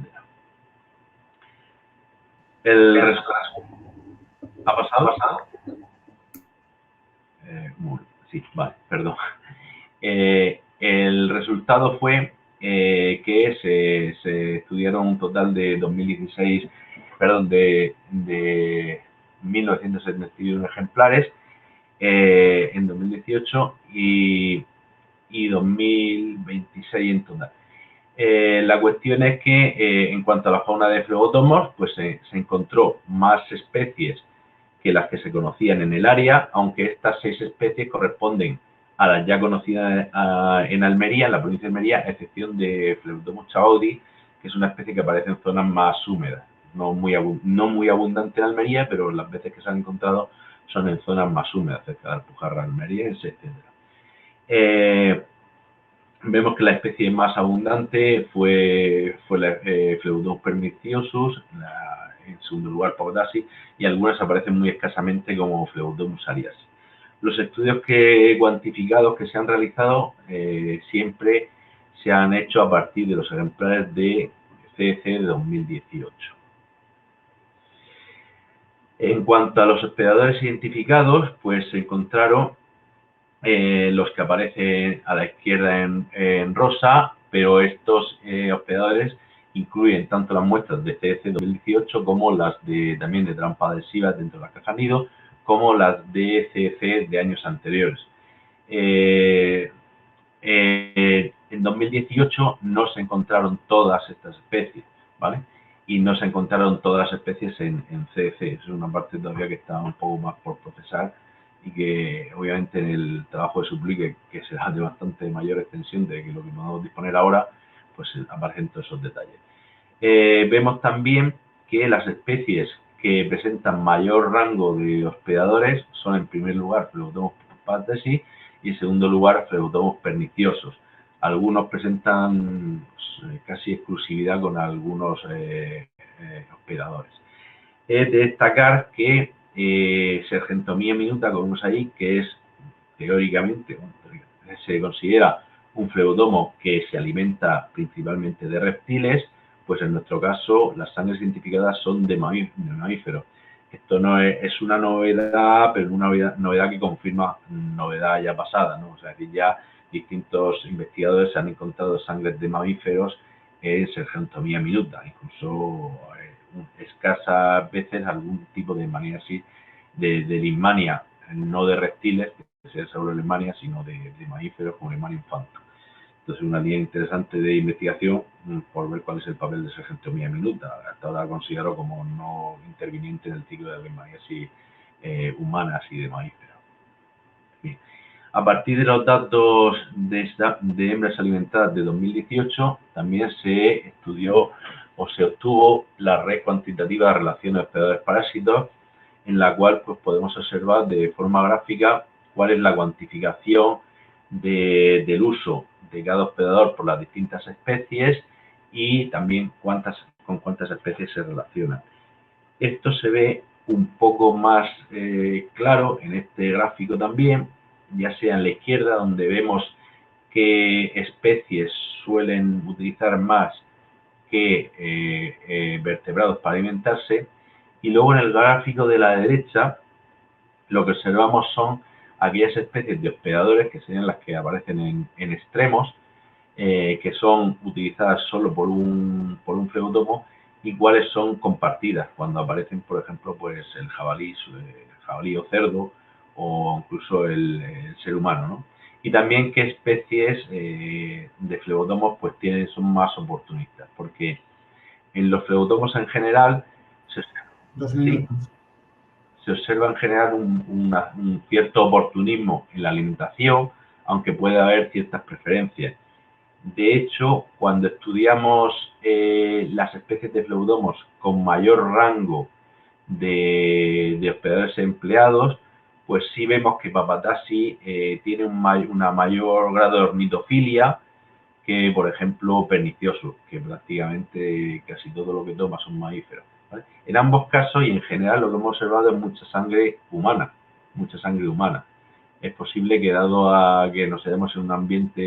¿Ha pasado? Sí, vale, perdón. El resultado fue que se estudiaron un total de 1971 ejemplares en 2018 y 2026 en total. La cuestión es que en cuanto a la fauna de flebotomos, pues se encontró más especies que las que se conocían en el área, aunque estas 6 especies corresponden a las ya conocidas en Almería, en la provincia de Almería, a excepción de Flebotomus chabaudi, que es una especie que aparece en zonas más húmedas, no muy abundante en Almería, pero las veces que se han encontrado son en zonas más húmedas, cerca de Alpujarra almeriense, etc. Vemos que la especie más abundante fue la Flebotomus perniciosus, en segundo lugar Paudasi, y algunas aparecen muy escasamente como Flebotomus arias. Los estudios cuantificados que se han realizado siempre se han hecho a partir de los ejemplares de CEC de 2018. En cuanto a los hospedadores identificados, pues se encontraron los que aparecen a la izquierda en rosa, pero estos hospedadores incluyen tanto las muestras de CEC 2018 como las también de trampa adhesiva dentro de la caja nido, como las de CEC de años anteriores. En 2018 no se encontraron todas estas especies, ¿vale? Y no se encontraron todas las especies en CEC. Es una parte todavía que está un poco más por procesar y que obviamente en el trabajo de Supli, que será de bastante mayor extensión de lo que podemos disponer ahora, pues aparecen todos esos detalles. Vemos también que las especies que presentan mayor rango de hospedadores son en primer lugar Flebotomus patesi y en segundo lugar Flebotomus perniciosus. Algunos presentan casi exclusividad con algunos hospedadores. Es de destacar que Sergentomia minuta, como vemos ahí, que es teóricamente, se considera un flebotomo que se alimenta principalmente de reptiles, pues en nuestro caso las sangres identificadas son de mamíferos. Esto no es una novedad, pero una novedad que confirma novedad ya pasada, ¿no? O sea, que ya distintos investigadores han encontrado sangres de mamíferos en Sergentomia minuta, incluso escasas veces algún tipo de manía así de Leishmania, no de reptiles, que sea solo Leishmania, sino de mamíferos como Leishmania infanto. Entonces, una línea interesante de investigación por ver cuál es el papel de Sergentomia minuta. Hasta ahora considero como no interviniente en el ciclo de leishmaniasis humanas y de mamíferos. Bien. A partir de los datos de hembras alimentadas de 2018, también se estudió o se obtuvo la red cuantitativa de relaciones hospedadores-parásitos, en la cual pues, podemos observar de forma gráfica cuál es la cuantificación del uso de cada hospedador por las distintas especies y también con cuántas especies se relacionan. Esto se ve un poco más claro en este gráfico también, ya sea en la izquierda, donde vemos qué especies suelen utilizar más que vertebrados para alimentarse, y luego en el gráfico de la derecha lo que observamos son aquellas especies de hospedadores que serían las que aparecen en extremos, que son utilizadas solo por un flebotomo y cuáles son compartidas cuando aparecen, por ejemplo, pues el jabalí o cerdo o incluso el ser humano, ¿no? Y también qué especies de flebotomos pues son más oportunistas, porque en los flebotomos en general se observa en general un cierto oportunismo en la alimentación, aunque puede haber ciertas preferencias. De hecho, cuando estudiamos las especies de flebotomos con mayor rango de hospedadores empleados, pues sí vemos que Papatassi tiene una mayor grado de ornitofilia que, por ejemplo, pernicioso, que prácticamente casi todo lo que toma son mamíferos, ¿vale? En ambos casos y en general lo que hemos observado es mucha sangre humana, mucha sangre humana. Es posible que, dado a que nos hallamos en un ambiente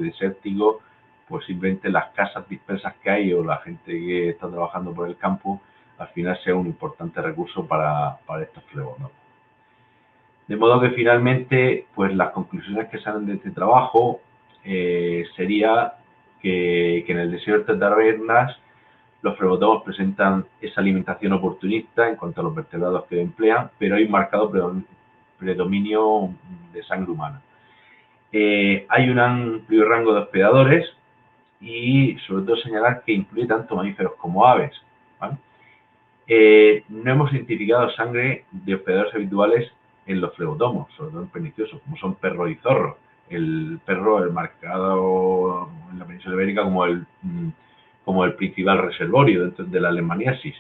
desértico, pues simplemente las casas dispersas que hay o la gente que está trabajando por el campo, al final sea un importante recurso para estos flebotomos. De modo que finalmente, pues las conclusiones que salen de este trabajo sería que en el desierto de tabernas los flebotomos presentan esa alimentación oportunista en cuanto a los vertebrados que emplean, pero hay un marcado predominio de sangre humana. Hay un amplio rango de hospedadores y sobre todo señalar que incluye tanto mamíferos como aves, ¿vale? No hemos identificado sangre de hospedadores habituales en los flebotomos, sobre todo en perniciosos, como son perros y zorros. El perro es marcado en la península ibérica como el principal reservorio dentro de la leishmaniasis.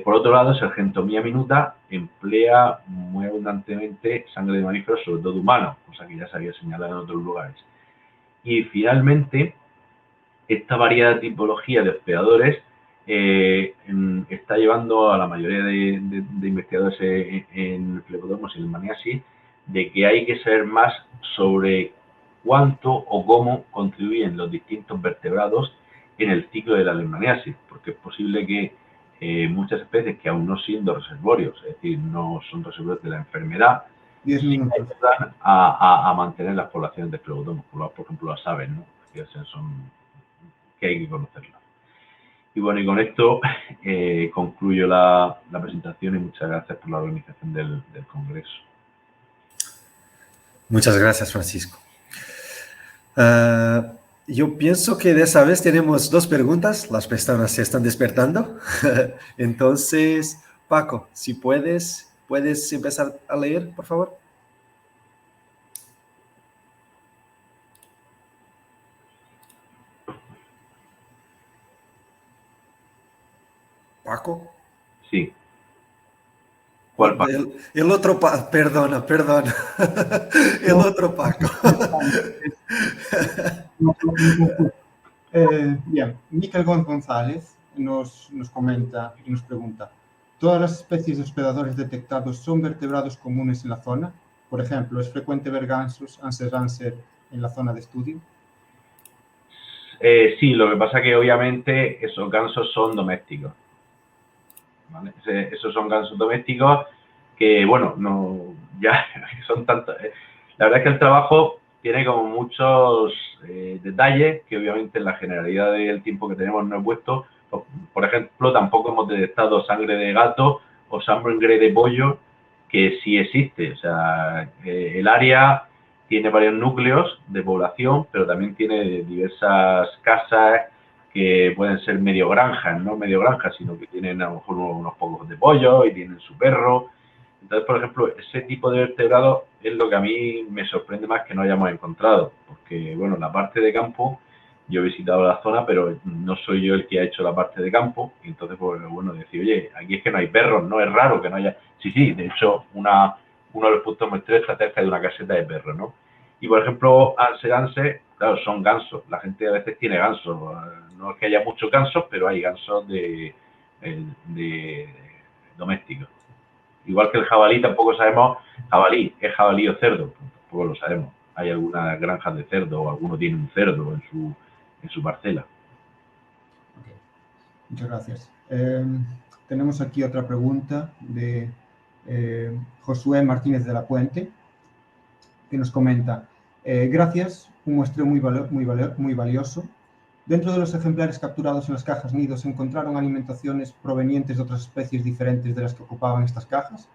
Por otro lado, Sargentomia minuta emplea muy abundantemente sangre de mamíferos, sobre todo humanos, cosa que ya se había señalado en otros lugares. Y finalmente, esta variada tipología de hospedadores está llevando a la mayoría de investigadores en flebotomos y leishmaniasis de que hay que saber más sobre cuánto o cómo contribuyen los distintos vertebrados en el ciclo de la leishmaniasis, porque es posible que muchas especies que aún no siendo reservorios, es decir, no son reservorios de la enfermedad, 10 minutos. ayudan a mantener las poblaciones de flebotomos, por ejemplo las aves, ¿no? Que hay que conocerlas. Y bueno, y con esto concluyo la presentación y muchas gracias por la organización del congreso. Muchas gracias, Francisco. Yo pienso que de esa vez tenemos 2 preguntas. Las personas se están despertando. Entonces, Paco, si puedes empezar a leer, por favor. Paco. Sí. ¿Cuál Paco? El otro Paco, perdona. El otro Paco. Bien, Miquel González nos comenta y nos pregunta: ¿todas las especies de hospedadores detectados son vertebrados comunes en la zona? Por ejemplo, ¿es frecuente ver gansos, anser en la zona de estudio? Sí, lo que pasa que obviamente esos gansos son domésticos, ¿vale? Esos son gansos domésticos que, bueno, no, ya son tantos. La verdad es que el trabajo tiene como muchos detalles que obviamente en la generalidad del tiempo que tenemos no he puesto. Por ejemplo, tampoco hemos detectado sangre de gato o sangre de pollo, que sí existe. O sea, el área tiene varios núcleos de población, pero también tiene diversas casas que pueden ser medio granjas, no medio granjas, sino que tienen a lo mejor unos pocos de pollo y tienen su perro. Entonces, por ejemplo, ese tipo de vertebrados es lo que a mí me sorprende más que no hayamos encontrado, porque, bueno, la parte de campo, yo he visitado la zona, pero no soy yo el que ha hecho la parte de campo, y entonces, pues, bueno, decir, oye, aquí es que no hay perros, no es raro que no haya... Sí, de hecho, uno de los puntos muestreros está cerca de una caseta de perros, ¿no? Y, por ejemplo, anse, claro, son gansos, la gente a veces tiene gansos, no es que haya muchos gansos, pero hay gansos de domésticos. Igual que el jabalí, tampoco sabemos jabalí, ¿es jabalí o cerdo? Pues tampoco lo sabemos. Hay algunas granjas de cerdo o alguno tiene un cerdo en su parcela. Okay. Muchas gracias. Tenemos aquí otra pregunta de Josué Martínez de la Puente, que nos comenta: gracias, un muestreo muy valioso. Dentro de los ejemplares capturados en las cajas nido, ¿se encontraron alimentaciones provenientes de otras especies diferentes de las que ocupaban estas cajas?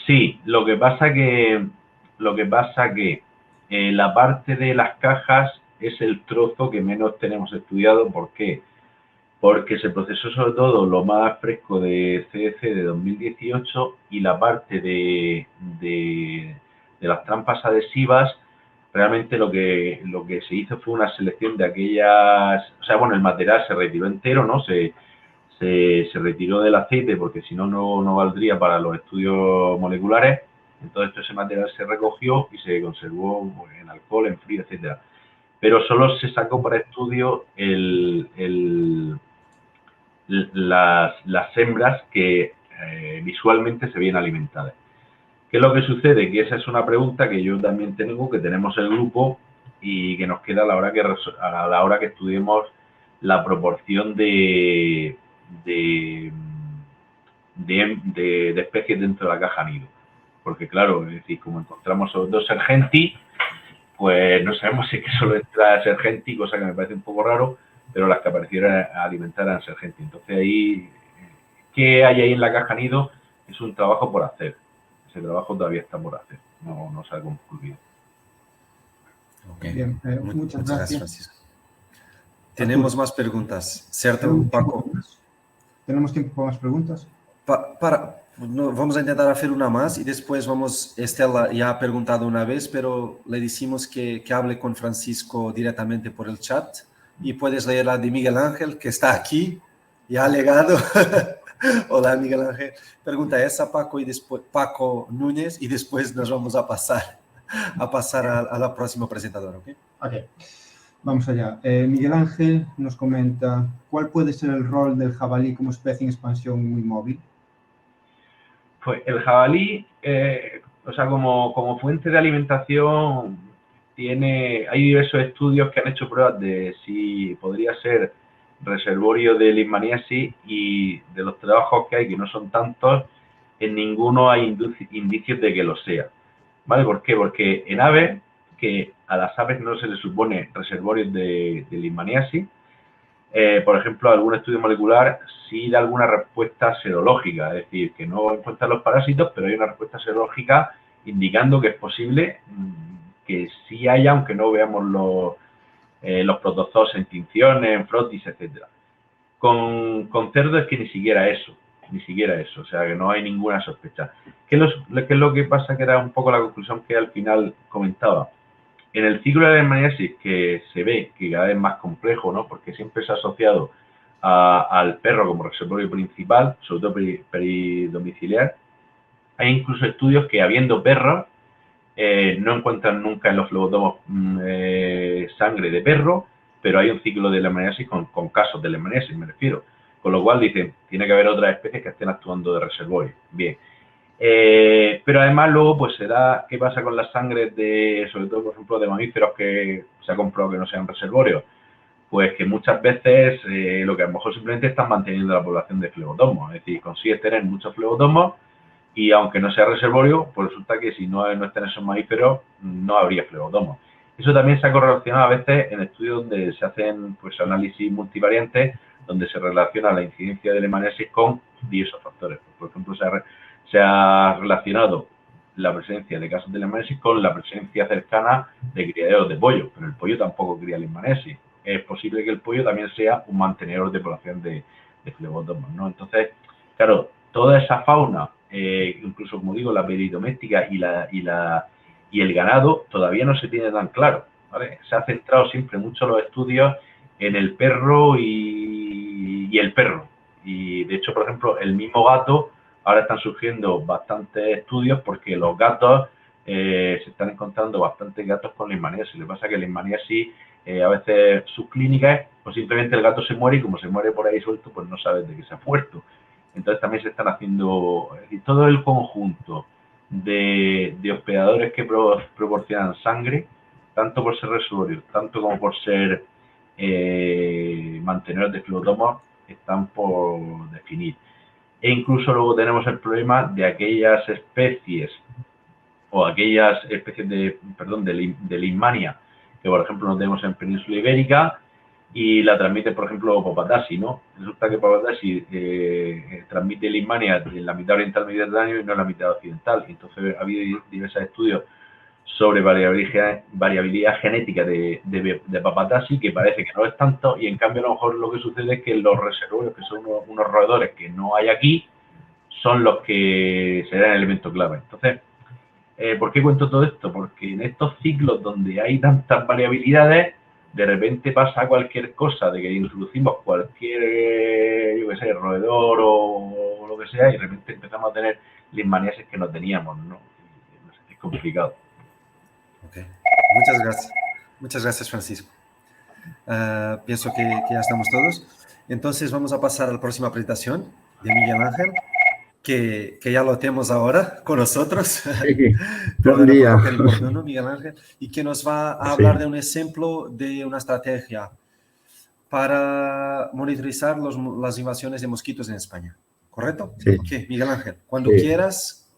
Sí, lo que pasa que la parte de las cajas es el trozo que menos tenemos estudiado. ¿Por qué? Porque se procesó sobre todo lo más fresco de CDC de 2018 y la parte de las trampas adhesivas, realmente lo que se hizo fue una selección de aquellas, o sea, bueno, el material se retiró entero, ¿no? Se retiró del aceite porque si no, no valdría para los estudios moleculares. Entonces todo ese material se recogió y se conservó en alcohol, en frío, etcétera. Pero solo se sacó para estudio las hembras que visualmente se ven alimentadas. ¿Qué es lo que sucede? Que esa es una pregunta que yo también tengo, que tenemos el grupo y que nos queda a la hora que estudiemos la proporción de especies dentro de la caja nido. Porque claro, es decir, como encontramos sobre todo Sergenti, pues no sabemos si es que solo entra Sergenti, cosa que me parece un poco raro, pero las que aparecieron a alimentar eran Sergenti. Entonces ahí, ¿qué hay ahí en la caja nido? Es un trabajo por hacer. Ese trabajo todavía está por hacer, no se ha concluido. Okay. Bien, muchas gracias, Francisco. Tenemos más preguntas, ¿cierto, Paco? ¿Tenemos tiempo para más preguntas? Vamos a intentar hacer una más y después Estela ya ha preguntado una vez, pero le decimos que hable con Francisco directamente por el chat y puedes leer la de Miguel Ángel, que está aquí y ha legado. Hola, Miguel Ángel. Pregunta esa, Paco, y después Paco Núñez, y después nos vamos a pasar a la próxima presentadora, ¿ok? Ok, vamos allá. Miguel Ángel nos comenta, ¿cuál puede ser el rol del jabalí como especie en expansión muy móvil? Pues el jabalí, o sea, como fuente de alimentación, hay diversos estudios que han hecho pruebas de si podría ser reservorio de leishmaniasis, y de los trabajos que hay, que no son tantos, en ninguno hay indicios de que lo sea. ¿Vale? ¿Por qué? Porque en aves, que a las aves no se les supone reservorios de leishmaniasis, por ejemplo, algún estudio molecular sí da alguna respuesta serológica, es decir, que no encuentran los parásitos, pero hay una respuesta serológica indicando que es posible que sí haya, aunque no veamos los protozoos en tinciones, en frotis, etcétera. Con cerdo es que ni siquiera eso, o sea, que no hay ninguna sospecha. ¿Qué es lo que pasa? Que era un poco la conclusión que al final comentaba. En el ciclo de la leishmaniasis, que se ve que cada vez es más complejo, ¿no? Porque siempre se ha asociado al perro como reservorio principal, sobre todo peridomiciliar. Hay incluso estudios que, habiendo perros, no encuentran nunca en los flebotomos sangre de perro, pero hay un ciclo de leishmaniasis con casos de leishmaniasis, me refiero. Con lo cual dicen, tiene que haber otras especies que estén actuando de reservorio. Bien. Pero además luego pues se da, ¿qué pasa con las sangres sobre todo por ejemplo de mamíferos que se ha comprobado que no sean reservorios? Pues que muchas veces lo que a lo mejor simplemente están manteniendo la población de flebotomos, es decir, consigues tener muchos flebotomos y aunque no sea reservorio, pues resulta que si no están esos mamíferos no habría flebotomos. Eso también se ha correlacionado a veces en estudios donde se hacen pues análisis multivariantes, donde se relaciona la incidencia de leishmaniasis con diversos factores. Por ejemplo, se ha relacionado la presencia de casos de leishmaniasis con la presencia cercana de criaderos de pollo, pero el pollo tampoco cría leishmaniasis. Es posible que el pollo también sea un mantenedor de población de flebotomos, ¿no? Entonces, claro, toda esa fauna, incluso como digo, la peridoméstica y el ganado, todavía no se tiene tan claro, ¿vale? Se ha centrado siempre mucho los estudios en el perro y el perro. Y de hecho, por ejemplo, el mismo gato, ahora están surgiendo bastantes estudios porque los gatos, se están encontrando bastantes gatos con leishmaniasis. Le pasa que la leishmaniasis, a veces subclínica, pues simplemente el gato se muere y como se muere por ahí suelto, pues no sabes de qué se ha muerto. Entonces también se están haciendo, es decir, todo el conjunto de hospedadores que proporcionan sangre, tanto por ser reservorios, tanto como por ser mantenedores de flebotomos, están por definir. E incluso luego tenemos el problema de aquellas especies o aquellas especies de leishmania que, por ejemplo, no tenemos en península ibérica, y la transmite, por ejemplo, Papatasi, ¿no? Resulta que Papatasi transmite Leishmania en la mitad oriental del Mediterráneo y no en la mitad occidental. Entonces ha habido diversos estudios sobre variabilidad genética de Papatasi, que parece que no es tanto, y en cambio a lo mejor lo que sucede es que los reservorios, que son unos roedores que no hay aquí, son los que serán el elemento clave. Entonces, ¿por qué cuento todo esto? Porque en estos ciclos donde hay tantas variabilidades, de repente pasa cualquier cosa, de que introducimos cualquier, yo qué sé, roedor o lo que sea, y de repente empezamos a tener leishmaniasis que no teníamos, ¿no? Es complicado. Okay. Muchas gracias, Francisco. Pienso que ya estamos todos. Entonces vamos a pasar a la próxima presentación de Miguel Ángel, que ya lo tenemos ahora con nosotros. Sí. Buen día. Miguel Ángel, y que nos va a hablar de un ejemplo de una estrategia para monitorizar las invasiones de mosquitos en España. ¿Correcto? Sí. Ok, Miguel Ángel, cuando quieras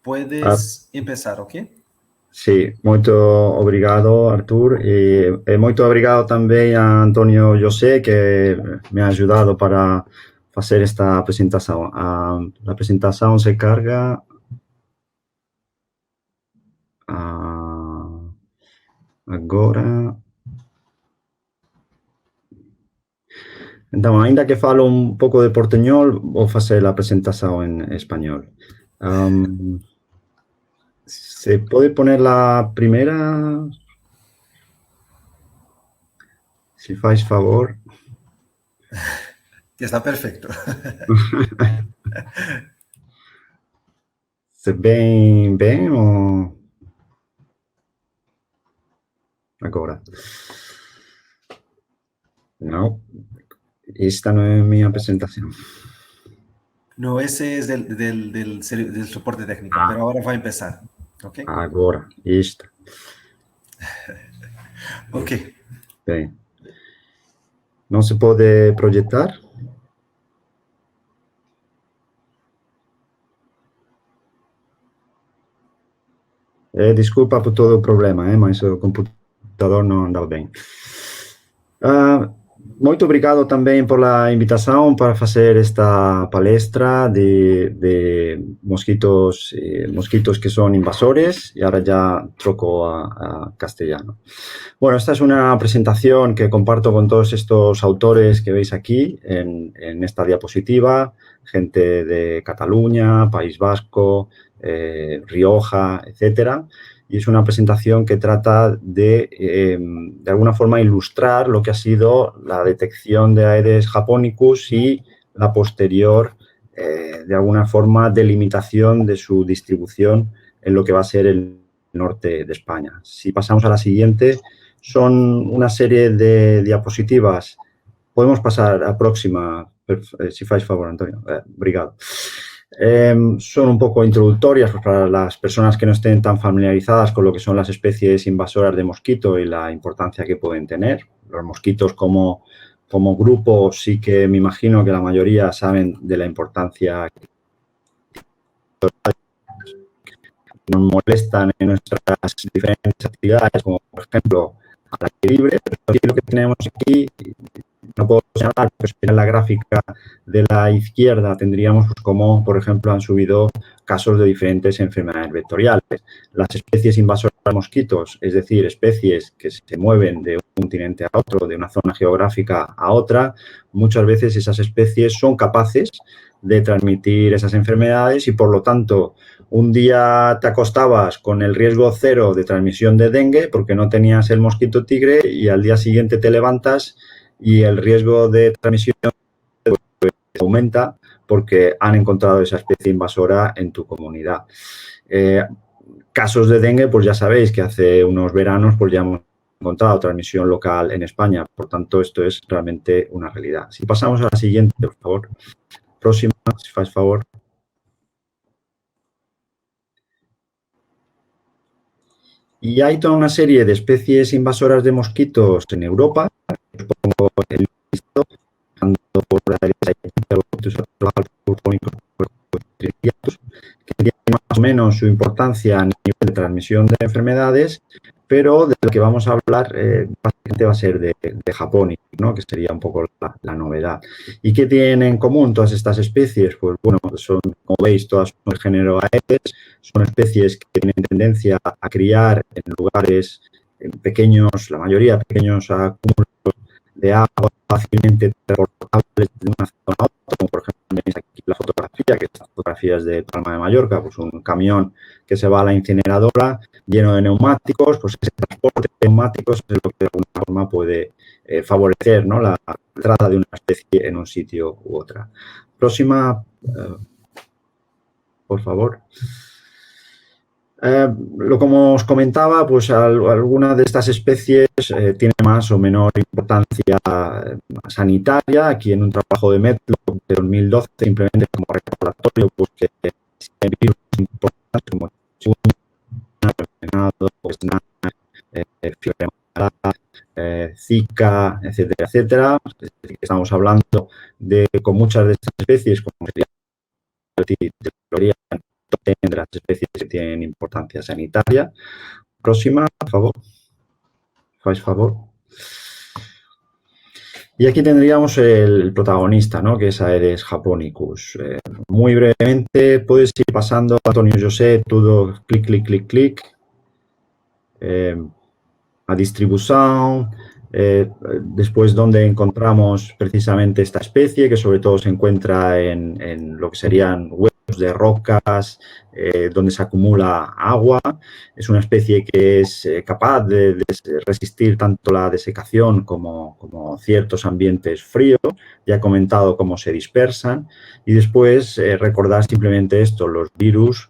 puedes empezar, ¿ok? Sí, muito obrigado, Artur, e muito obrigado também a Antonio José, que me ha ajudado para hacer esta presentación. La presentación se carga agora. Então, ainda que falo un pouco de portuñol, vou facer a presentación en español. ¿Se puede poner la primera? Si faz favor. Está perfecto. ¿Se ven bien o...? Agora. No. Esta no es mi presentación. No, ese es del soporte técnico, pero ahora va a empezar. ¿Okay? Agora, esta. Ok. Bem. ¿No se puede proyectar? Disculpa por todo o problema, mas o computador não andava bem. Muito obrigado também por la invitação para fazer esta palestra de mosquitos que son invasores, y ahora ya troco a castellano. Bueno, esta es una presentación que comparto con todos estos autores que veis aquí en esta diapositiva, gente de Cataluña, País Vasco, Rioja, etcétera. Y es una presentación que trata de alguna forma ilustrar lo que ha sido la detección de Aedes japonicus y la posterior, de alguna forma, delimitación de su distribución en lo que va a ser el norte de España. Si pasamos a la siguiente, son una serie de diapositivas. Podemos pasar a la próxima, si fais favor, Antonio. Obrigado. Son un poco introductorias para las personas que no estén tan familiarizadas con lo que son las especies invasoras de mosquito y la importancia que pueden tener. Los mosquitos como grupo sí que me imagino que la mayoría saben de la importancia que nos molestan en nuestras diferentes actividades, como por ejemplo al aire libre, pero aquí lo que tenemos aquí, no puedo señalar, pero si en la gráfica de la izquierda tendríamos como, por ejemplo, han subido casos de diferentes enfermedades vectoriales. Las especies invasoras de mosquitos, es decir, especies que se mueven de un continente a otro, de una zona geográfica a otra, muchas veces esas especies son capaces de transmitir esas enfermedades y, por lo tanto, un día te acostabas con el riesgo cero de transmisión de dengue porque no tenías el mosquito tigre y al día siguiente te levantas y el riesgo de transmisión aumenta porque han encontrado esa especie invasora en tu comunidad. Casos de dengue, pues ya sabéis que hace unos veranos pues ya hemos encontrado transmisión local en España. Por tanto, esto es realmente una realidad. Si pasamos a la siguiente, por favor. Próxima, si faz favor. Y hay toda una serie de especies invasoras de mosquitos en Europa. Os pongo el listado, tanto por la que tiene más o menos su importancia a nivel de transmisión de enfermedades, pero de lo que vamos a hablar básicamente va a ser de Japón, ¿no? Que sería un poco la novedad. ¿Y qué tienen en común todas estas especies? Pues bueno, son, como veis, todas son del género Aedes, son especies que tienen tendencia a criar en lugares pequeños, la mayoría pequeños acúmulos de agua fácilmente transportables de una zona a otra, como por ejemplo tenéis aquí la fotografía, que estas fotografías de Palma de Mallorca, pues un camión que se va a la incineradora lleno de neumáticos, pues ese transporte de neumáticos es lo que de alguna forma puede favorecer, ¿no?, la entrada de una especie en un sitio u otra. Próxima, por favor. Como os comentaba, pues alguna de estas especies tiene más o menor importancia sanitaria. Aquí en un trabajo de Medlock de 2012, simplemente como recordatorio, pues que hay virus importantes como fiebre amarilla, Zika, etcétera, etcétera. Estamos hablando de, con muchas de estas especies, como sería de las especies que tienen importancia sanitaria. Próxima, por favor. Fais favor. Y aquí tendríamos el protagonista, ¿no?, que es Aedes japonicus. Muy brevemente, puedes ir pasando, Antonio José, todo clic, clic, clic, clic. A distribución, después donde encontramos precisamente esta especie, que sobre todo se encuentra en lo que serían huevos de rocas, donde se acumula agua. Es una especie que es capaz de resistir tanto la desecación como ciertos ambientes fríos. Ya he comentado cómo se dispersan. Y después recordar simplemente esto, los virus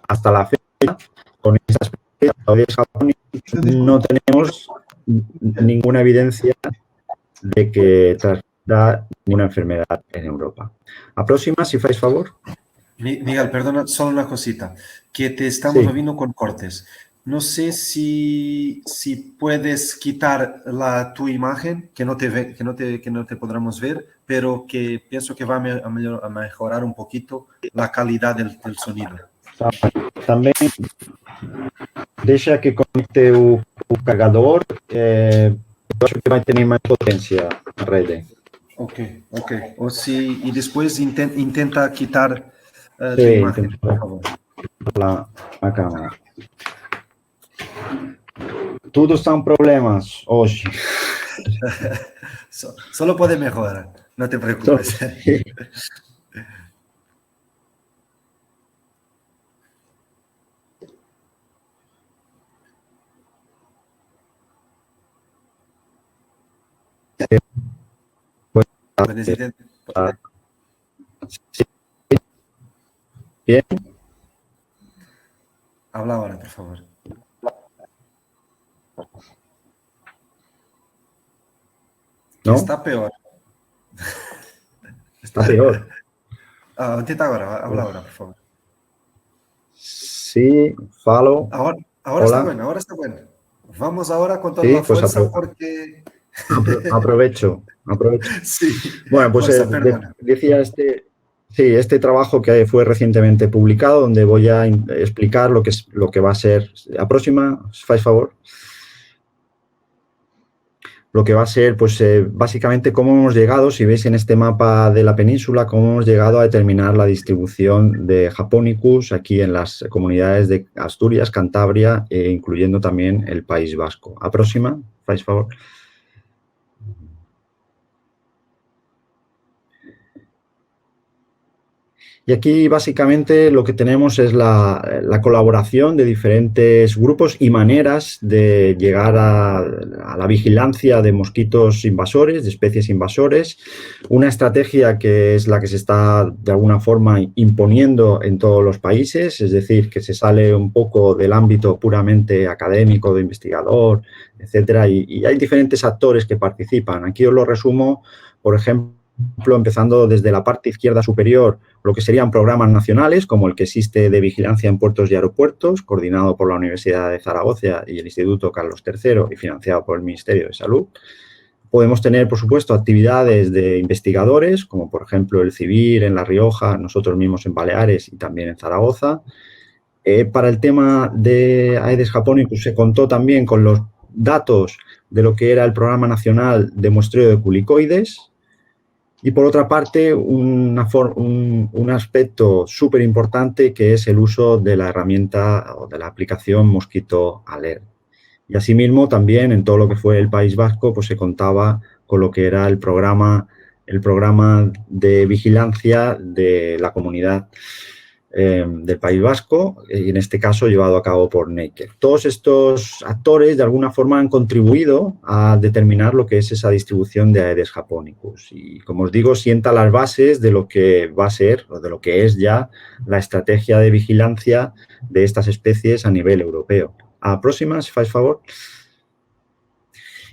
hasta la fecha, con esta especie Aedes japonicus no tenemos ninguna evidencia de que transmita ninguna enfermedad en Europa. A próxima, si fais favor. Miguel, perdona, solo una cosita, que te estamos Sí. oyendo con cortes. No sé si puedes quitar tu imagen, que no te podremos ver, pero que pienso que va a mejorar un poquito la calidad del sonido. También deja que conecte un cargador, acho que vai ter mais potência a rede. Ok. Y después intenta quitar tu Sí, imagen, por favor. a cámara. Todos estão problemas hoje. Solo puede mejorar, no te preocupes. Puedes intentar. Sí. Bien. Habla ahora, por favor. ¿No? Está peor. Está peor. Intenta ahora, habla ahora, por favor. Sí, falo. Ahora está bueno, ahora está bueno. Vamos ahora con toda Sí, la pues fuerza porque... Aprovecho. Sí. Bueno, pues Fuerza, decía este trabajo que fue recientemente publicado, donde voy a explicar lo que va a ser. A próxima, faz favor. Lo que va a ser, pues, básicamente cómo hemos llegado, si veis en este mapa de la península, cómo hemos llegado a determinar la distribución de Japonicus aquí en las comunidades de Asturias, Cantabria, incluyendo también el País Vasco. A próxima, faz favor. Y aquí básicamente lo que tenemos es la colaboración de diferentes grupos y maneras de llegar a la vigilancia de mosquitos invasores, de especies invasores. Una estrategia que es la que se está de alguna forma imponiendo en todos los países, es decir, que se sale un poco del ámbito puramente académico, de investigador, etcétera, y hay diferentes actores que participan. Aquí os lo resumo, por ejemplo, empezando desde la parte izquierda superior, lo que serían programas nacionales, como el que existe de vigilancia en puertos y aeropuertos, coordinado por la Universidad de Zaragoza y el Instituto Carlos III y financiado por el Ministerio de Salud. Podemos tener, por supuesto, actividades de investigadores, como por ejemplo el CIVIR en La Rioja, nosotros mismos en Baleares y también en Zaragoza. Para el tema de Aedes japonicus se contó también con los datos de lo que era el Programa Nacional de Muestreo de Culicoides. Y por otra parte, un aspecto súper importante que es el uso de la herramienta o de la aplicación Mosquito Alert. Y asimismo también en todo lo que fue el País Vasco pues se contaba con lo que era el programa de vigilancia de la comunidad del País Vasco, y en este caso llevado a cabo por NEICER. Todos estos actores de alguna forma han contribuido a determinar lo que es esa distribución de Aedes japonicus y, como os digo, sienta las bases de lo que va a ser o de lo que es ya la estrategia de vigilancia de estas especies a nivel europeo. A la próxima, si fais favor.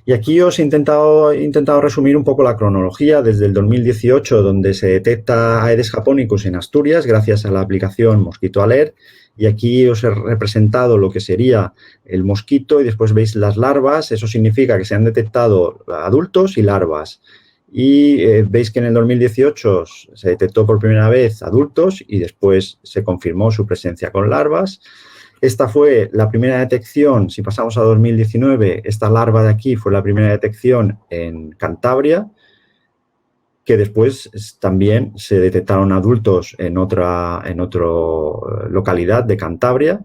Y aquí os he intentado resumir un poco la cronología desde el 2018, donde se detecta Aedes japonicus en Asturias gracias a la aplicación Mosquito Alert. Y aquí os he representado lo que sería el mosquito y después veis las larvas. Eso significa que se han detectado adultos y larvas. Y veis que en el 2018 se detectó por primera vez adultos y después se confirmó su presencia con larvas. Esta fue la primera detección, si pasamos a 2019, esta larva de aquí fue la primera detección en Cantabria, que después también se detectaron adultos en otra localidad de Cantabria.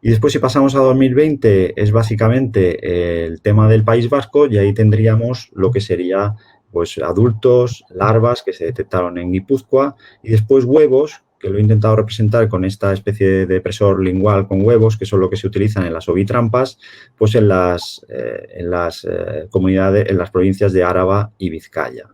Y después, si pasamos a 2020, es básicamente el tema del País Vasco y ahí tendríamos lo que sería pues, adultos, larvas que se detectaron en Guipúzcoa y después huevos, que lo he intentado representar con esta especie de depresor lingual con huevos, que son lo que se utilizan en las ovitrampas, pues en las comunidades, en las provincias de Áraba y Vizcaya.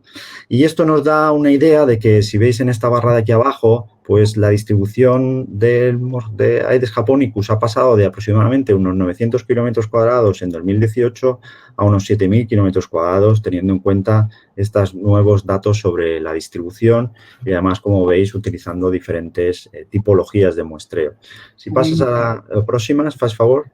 Y esto nos da una idea de que, si veis en esta barra de aquí abajo, pues la distribución de Aedes japonicus ha pasado de aproximadamente unos 900 kilómetros cuadrados en 2018 a unos 7.000 kilómetros cuadrados, teniendo en cuenta estos nuevos datos sobre la distribución y además, como veis, utilizando diferentes tipologías de muestreo. Si pasas a la próxima, faz favor.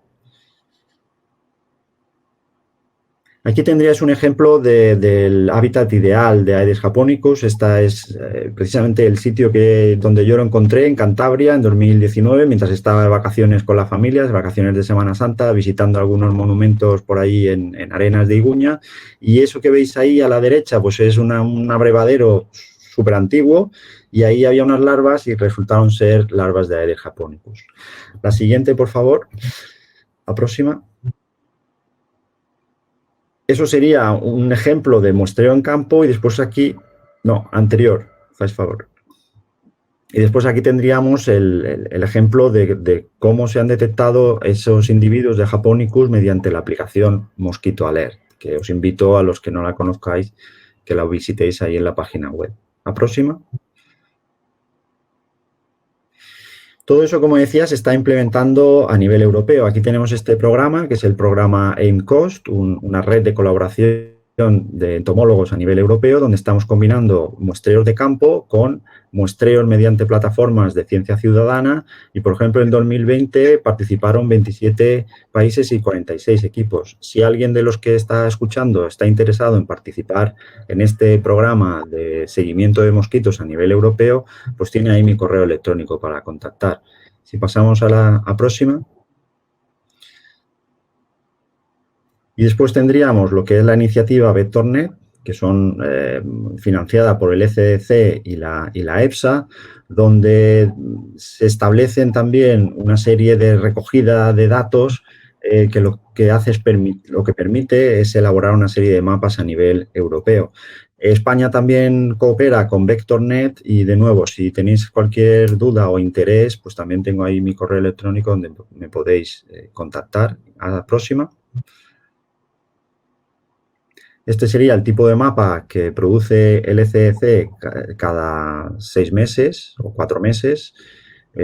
Aquí tendrías un ejemplo del hábitat ideal de Aedes japonicus. Este es precisamente el sitio donde yo lo encontré, en Cantabria, en 2019, mientras estaba de vacaciones con la familia, de vacaciones de Semana Santa, visitando algunos monumentos por ahí en Arenas de Iguña. Y eso que veis ahí a la derecha, pues es un abrevadero súper antiguo, y ahí había unas larvas y resultaron ser larvas de Aedes japonicus. La siguiente, por favor. La próxima. Eso sería un ejemplo de muestreo en campo y después aquí, no, anterior, faz favor. Y después aquí tendríamos el ejemplo de cómo se han detectado esos individuos de Japonicus mediante la aplicación Mosquito Alert, que os invito a los que no la conozcáis que la visitéis ahí en la página web. La próxima. Todo eso, como decía, se está implementando a nivel europeo. Aquí tenemos este programa, que es el programa AIM-COST, una red de colaboración de entomólogos a nivel europeo, donde estamos combinando muestreos de campo con muestreos mediante plataformas de ciencia ciudadana y, por ejemplo, en 2020 participaron 27 países y 46 equipos. Si alguien de los que está escuchando está interesado en participar en este programa de seguimiento de mosquitos a nivel europeo, pues tiene ahí mi correo electrónico para contactar. Si pasamos a la próxima. Y después tendríamos lo que es la iniciativa VectorNet, que son financiada por el ECDC y la EFSA, donde se establecen también una serie de recogida de datos que lo que permite es elaborar una serie de mapas a nivel europeo. España también coopera con VectorNet y, de nuevo, si tenéis cualquier duda o interés, pues también tengo ahí mi correo electrónico donde me podéis contactar. A la próxima. Este sería el tipo de mapa que produce el ECDC cada 6 meses o 4 meses,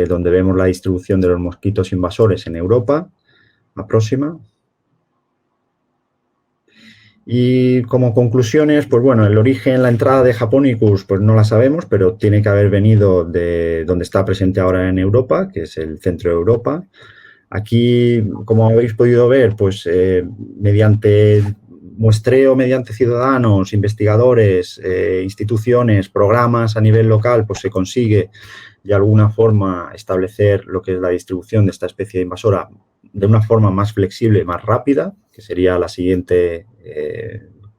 donde vemos la distribución de los mosquitos invasores en Europa. La próxima. Y como conclusiones, pues bueno, el origen, la entrada de Japonicus, pues no la sabemos, pero tiene que haber venido de donde está presente ahora en Europa, que es el centro de Europa. Aquí, como habéis podido ver, pues mediante muestreo mediante ciudadanos, investigadores, instituciones, programas a nivel local, pues se consigue de alguna forma establecer lo que es la distribución de esta especie invasora de una forma más flexible, más rápida, que sería la siguiente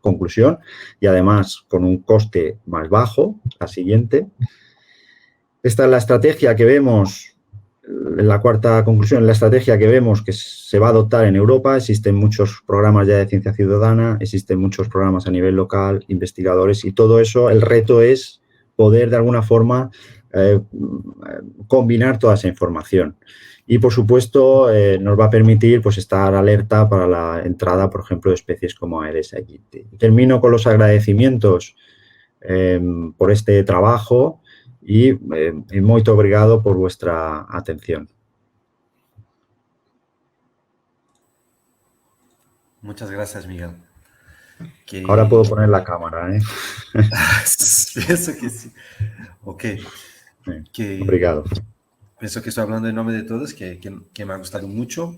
conclusión, y además con un coste más bajo, la siguiente. Esta es la estrategia que vemos, la cuarta conclusión, la estrategia que vemos que se va a adoptar en Europa. Existen muchos programas ya de ciencia ciudadana, existen muchos programas a nivel local, investigadores, y todo eso, el reto es poder de alguna forma combinar toda esa información. Y, por supuesto, nos va a permitir pues, estar alerta para la entrada, por ejemplo, de especies como Aedes aegypti. Termino con los agradecimientos por este trabajo y moito obrigado por vuestra atención. Muchas gracias, Miguel. Ahora puedo poner la cámara, ¿eh? Pienso que sí. Ok. Obrigado. Pienso que estoy hablando en nombre de todos, que me ha gustado mucho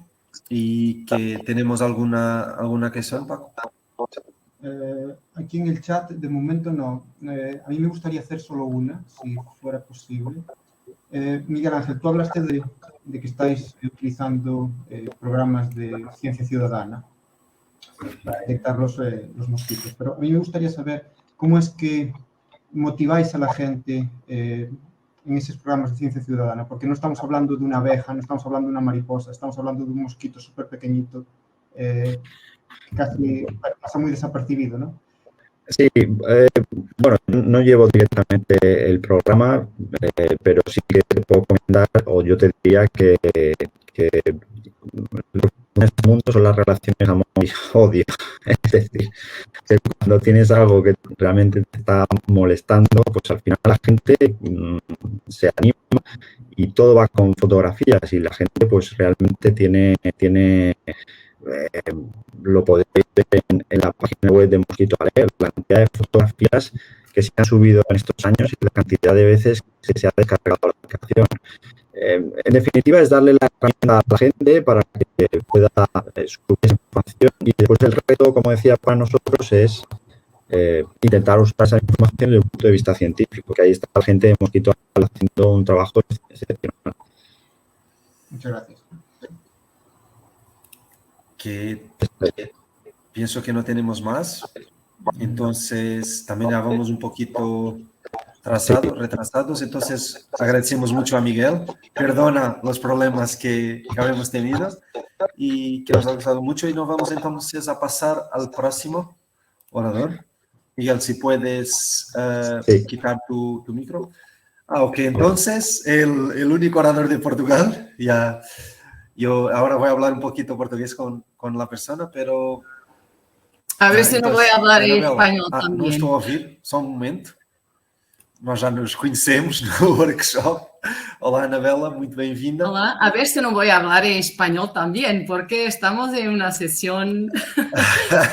y que tenemos alguna cuestión, Paco. Aquí en el chat, de momento no. A mí me gustaría hacer solo una, si fuera posible. Miguel Ángel, tú hablaste de que estáis utilizando programas de ciencia ciudadana para detectar los mosquitos, pero a mí me gustaría saber cómo es que motiváis a la gente en esos programas de ciencia ciudadana, porque no estamos hablando de una abeja, no estamos hablando de una mariposa, estamos hablando de un mosquito súper pequeñito, casi pasa muy desapercibido, ¿no? Sí, bueno, no llevo directamente el programa, pero sí que te puedo comentar, o yo te diría que en este mundo son las relaciones amor y odio. Es decir, que cuando tienes algo que realmente te está molestando, pues al final la gente se anima y todo va con fotografías y la gente pues realmente tiene lo podéis ver en la página web de Mosquito Alert, la cantidad de fotografías que se han subido en estos años y la cantidad de veces que se ha descargado la aplicación. En definitiva, es darle la herramienta a la gente para que pueda subir esa información y después el reto, como decía, para nosotros es intentar usar esa información desde un punto de vista científico, que ahí está la gente de Mosquito Alert haciendo un trabajo excepcional. Muchas gracias. Que pienso que no tenemos más, entonces también ya vamos un poquito retrasados, entonces agradecemos mucho a Miguel, perdona los problemas que habíamos tenido y que nos ha gustado mucho y nos vamos entonces a pasar al próximo orador. Miguel, si puedes quitar tu micro. Ok, entonces el único orador de Portugal, ya... Yo ahora voy a hablar un poquito portugués con la persona, pero... A ver se não vai falar em espanhol também. Não estou a ouvir, só um momento. Nós já nos conhecemos no workshop. Olá, Anabela, muito bem-vinda. Olá, a ver se não vou falar em espanhol também, porque estamos em uma sessão...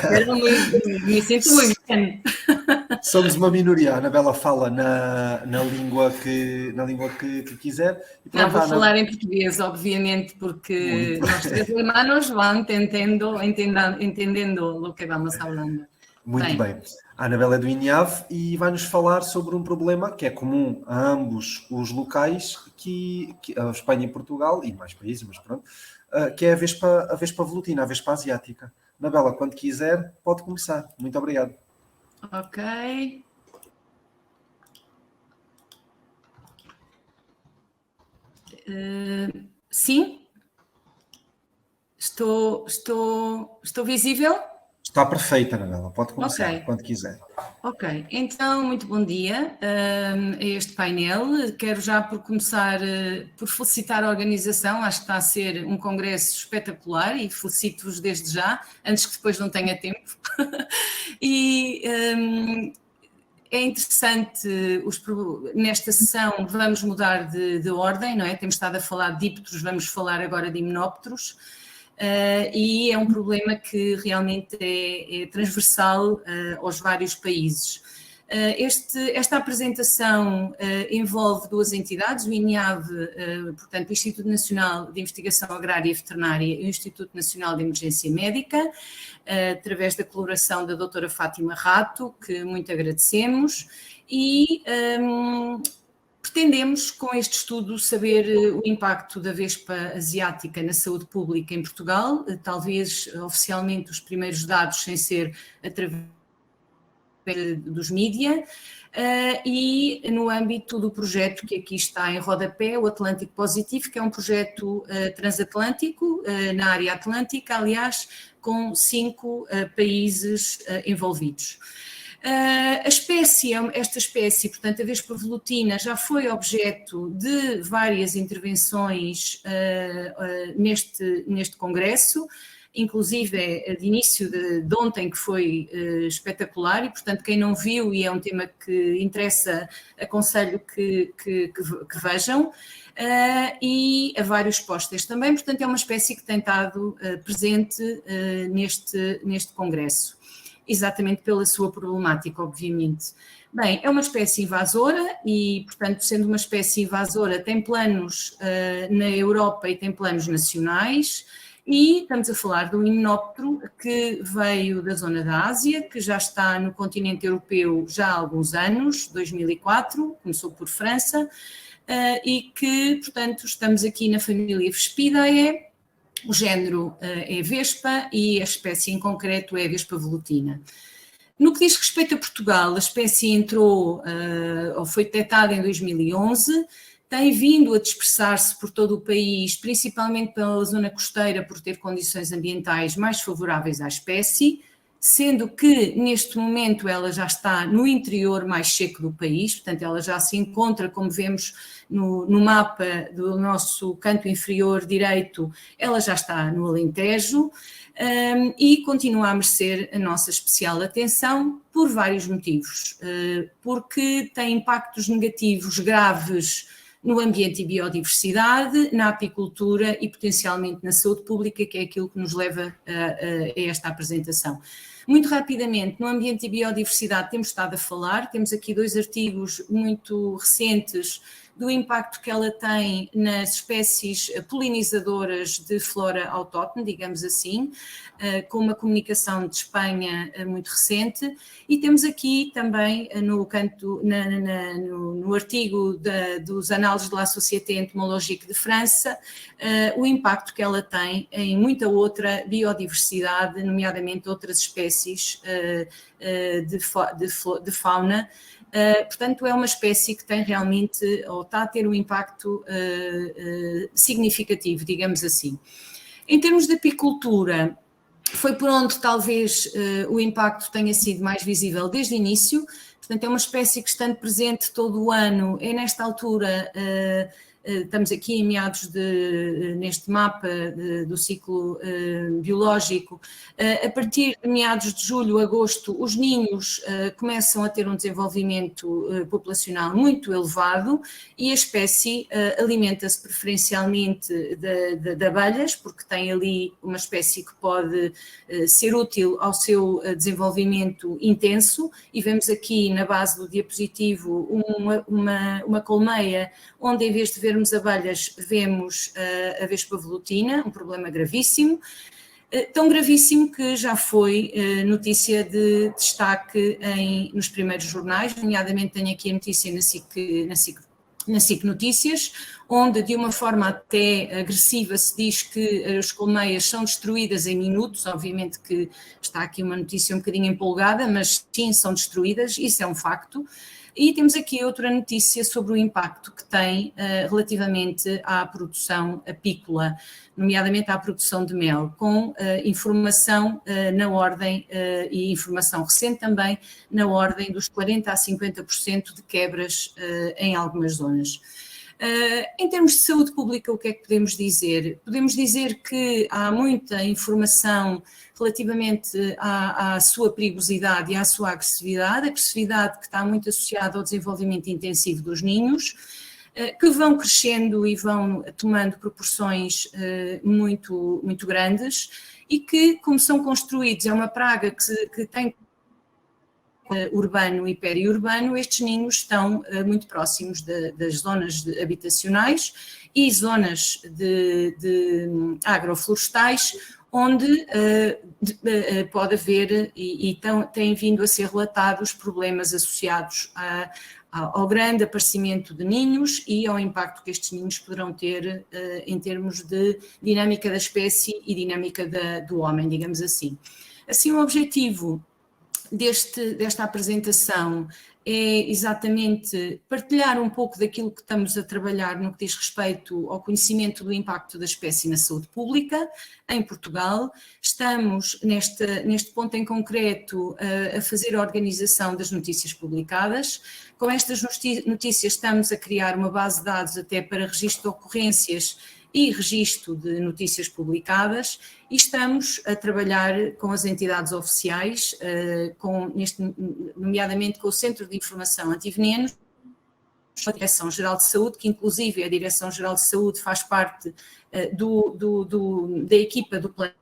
Pero me sinto muito bem. Somos uma minoria. A Anabela fala na língua que quiser. E pronto, não, vou falar em português, obviamente, porque nós três irmãos vão entendendo o que vamos falando. Muito bem. A Anabela é do INIAV e vai-nos falar sobre um problema que é comum a ambos os locais, que a Espanha e Portugal, e mais países, mas pronto, que é a vespa velutina, a vespa asiática. Anabela, quando quiser, pode começar. Muito obrigado. Ok. Sim? Estou visível? Está perfeita, Anabela. Pode começar quando quiser. Ok. Então, muito bom dia a este painel. Quero já por começar por felicitar a organização. Acho que está a ser um congresso espetacular e felicito-vos desde já, antes que depois não tenha tempo. E é interessante, nesta sessão vamos mudar de ordem, não é? Temos estado a falar de dípteros, vamos falar agora de himenópteros. E é um problema que realmente é transversal aos vários países. Esta apresentação envolve duas entidades, o INIAV, portanto, o Instituto Nacional de Investigação Agrária e Veterinária e o Instituto Nacional de Emergência Médica, através da colaboração da doutora Fátima Rato, que muito agradecemos, e pretendemos, com este estudo, saber o impacto da vespa asiática na saúde pública em Portugal, talvez oficialmente os primeiros dados sem ser através dos mídia, e no âmbito do projeto que aqui está em rodapé, o Atlântico Positivo, que é um projeto transatlântico, na área atlântica, aliás, com 5 países envolvidos. Esta espécie, portanto, a vespa velutina, já foi objeto de várias intervenções neste congresso, inclusive de início de ontem, que foi espetacular, e portanto quem não viu, e é um tema que interessa, aconselho que vejam, e a vários pósteres também, portanto é uma espécie que tem estado presente neste congresso, exatamente pela sua problemática, obviamente. Bem, é uma espécie invasora e, portanto, sendo uma espécie invasora, tem planos na Europa e tem planos nacionais. E estamos a falar de um himenóptero que veio da zona da Ásia, que já está no continente europeu já há alguns anos, 2004, começou por França, e que, portanto, estamos aqui na família Vespidae, o género é Vespa e a espécie em concreto é a Vespa velutina. No que diz respeito a Portugal, a espécie entrou, ou foi detectada em 2011, tem vindo a dispersar-se por todo o país, principalmente pela zona costeira, por ter condições ambientais mais favoráveis à espécie, sendo que neste momento ela já está no interior mais seco do país, portanto ela já se encontra, como vemos no mapa do nosso canto inferior direito, ela já está no Alentejo, e continua a merecer a nossa especial atenção por vários motivos, porque tem impactos negativos graves no ambiente e biodiversidade, na apicultura e potencialmente na saúde pública, que é aquilo que nos leva a esta apresentação. Muito rapidamente, no ambiente e biodiversidade temos estado a falar, temos aqui 2 artigos muito recentes do impacto que ela tem nas espécies polinizadoras de flora autóctone, digamos assim, com uma comunicação de Espanha muito recente, e temos aqui também no artigo dos Análises de la Société Entomologique de França, o impacto que ela tem em muita outra biodiversidade, nomeadamente outras espécies de fauna. Portanto, é uma espécie que tem realmente, ou está a ter um impacto significativo, digamos assim. Em termos de apicultura, foi por onde talvez o impacto tenha sido mais visível desde o início, portanto é uma espécie que estando presente todo o ano, é nesta altura, estamos aqui em meados neste mapa do ciclo biológico, a partir de meados de julho, agosto, os ninhos começam a ter um desenvolvimento populacional muito elevado e a espécie alimenta-se preferencialmente de abelhas, porque tem ali uma espécie que pode ser útil ao seu desenvolvimento intenso, e vemos aqui na base do diapositivo uma colmeia onde, em vez de vermos abelhas, vemos a vespa velutina, um problema gravíssimo, tão gravíssimo que já foi notícia de destaque nos primeiros jornais, nomeadamente tenho aqui a notícia na SIC Notícias, onde de uma forma até agressiva se diz que as colmeias são destruídas em minutos, obviamente que está aqui uma notícia um bocadinho empolgada, mas sim, são destruídas, isso é um facto. E temos aqui outra notícia sobre o impacto que tem relativamente à produção apícola, nomeadamente à produção de mel, com informação na ordem, e informação recente também, na ordem dos 40% a 50% de quebras em algumas zonas. Em termos de saúde pública, o que é que podemos dizer? Podemos dizer que há muita informação relativamente à sua perigosidade e à sua agressividade que está muito associada ao desenvolvimento intensivo dos ninhos, que vão crescendo e vão tomando proporções muito, muito grandes, e que, como são construídos, é uma praga que tem urbano e periurbano, estes ninhos estão muito próximos das zonas habitacionais e zonas de agroflorestais, onde pode haver e têm vindo a ser relatados problemas associados ao grande aparecimento de ninhos e ao impacto que estes ninhos poderão ter em termos de dinâmica da espécie e dinâmica do homem, digamos assim. Assim, o objetivo desta apresentação é exatamente partilhar um pouco daquilo que estamos a trabalhar no que diz respeito ao conhecimento do impacto da espécie na saúde pública em Portugal. Estamos, neste ponto em concreto, a fazer a organização das notícias publicadas. Com estas notícias estamos a criar uma base de dados até para registro de ocorrências e registro de notícias publicadas, e estamos a trabalhar com as entidades oficiais, nomeadamente com o Centro de Informação Antivenenos, a Direção-Geral de Saúde, que inclusive a Direção-Geral de Saúde faz parte da equipa do Plano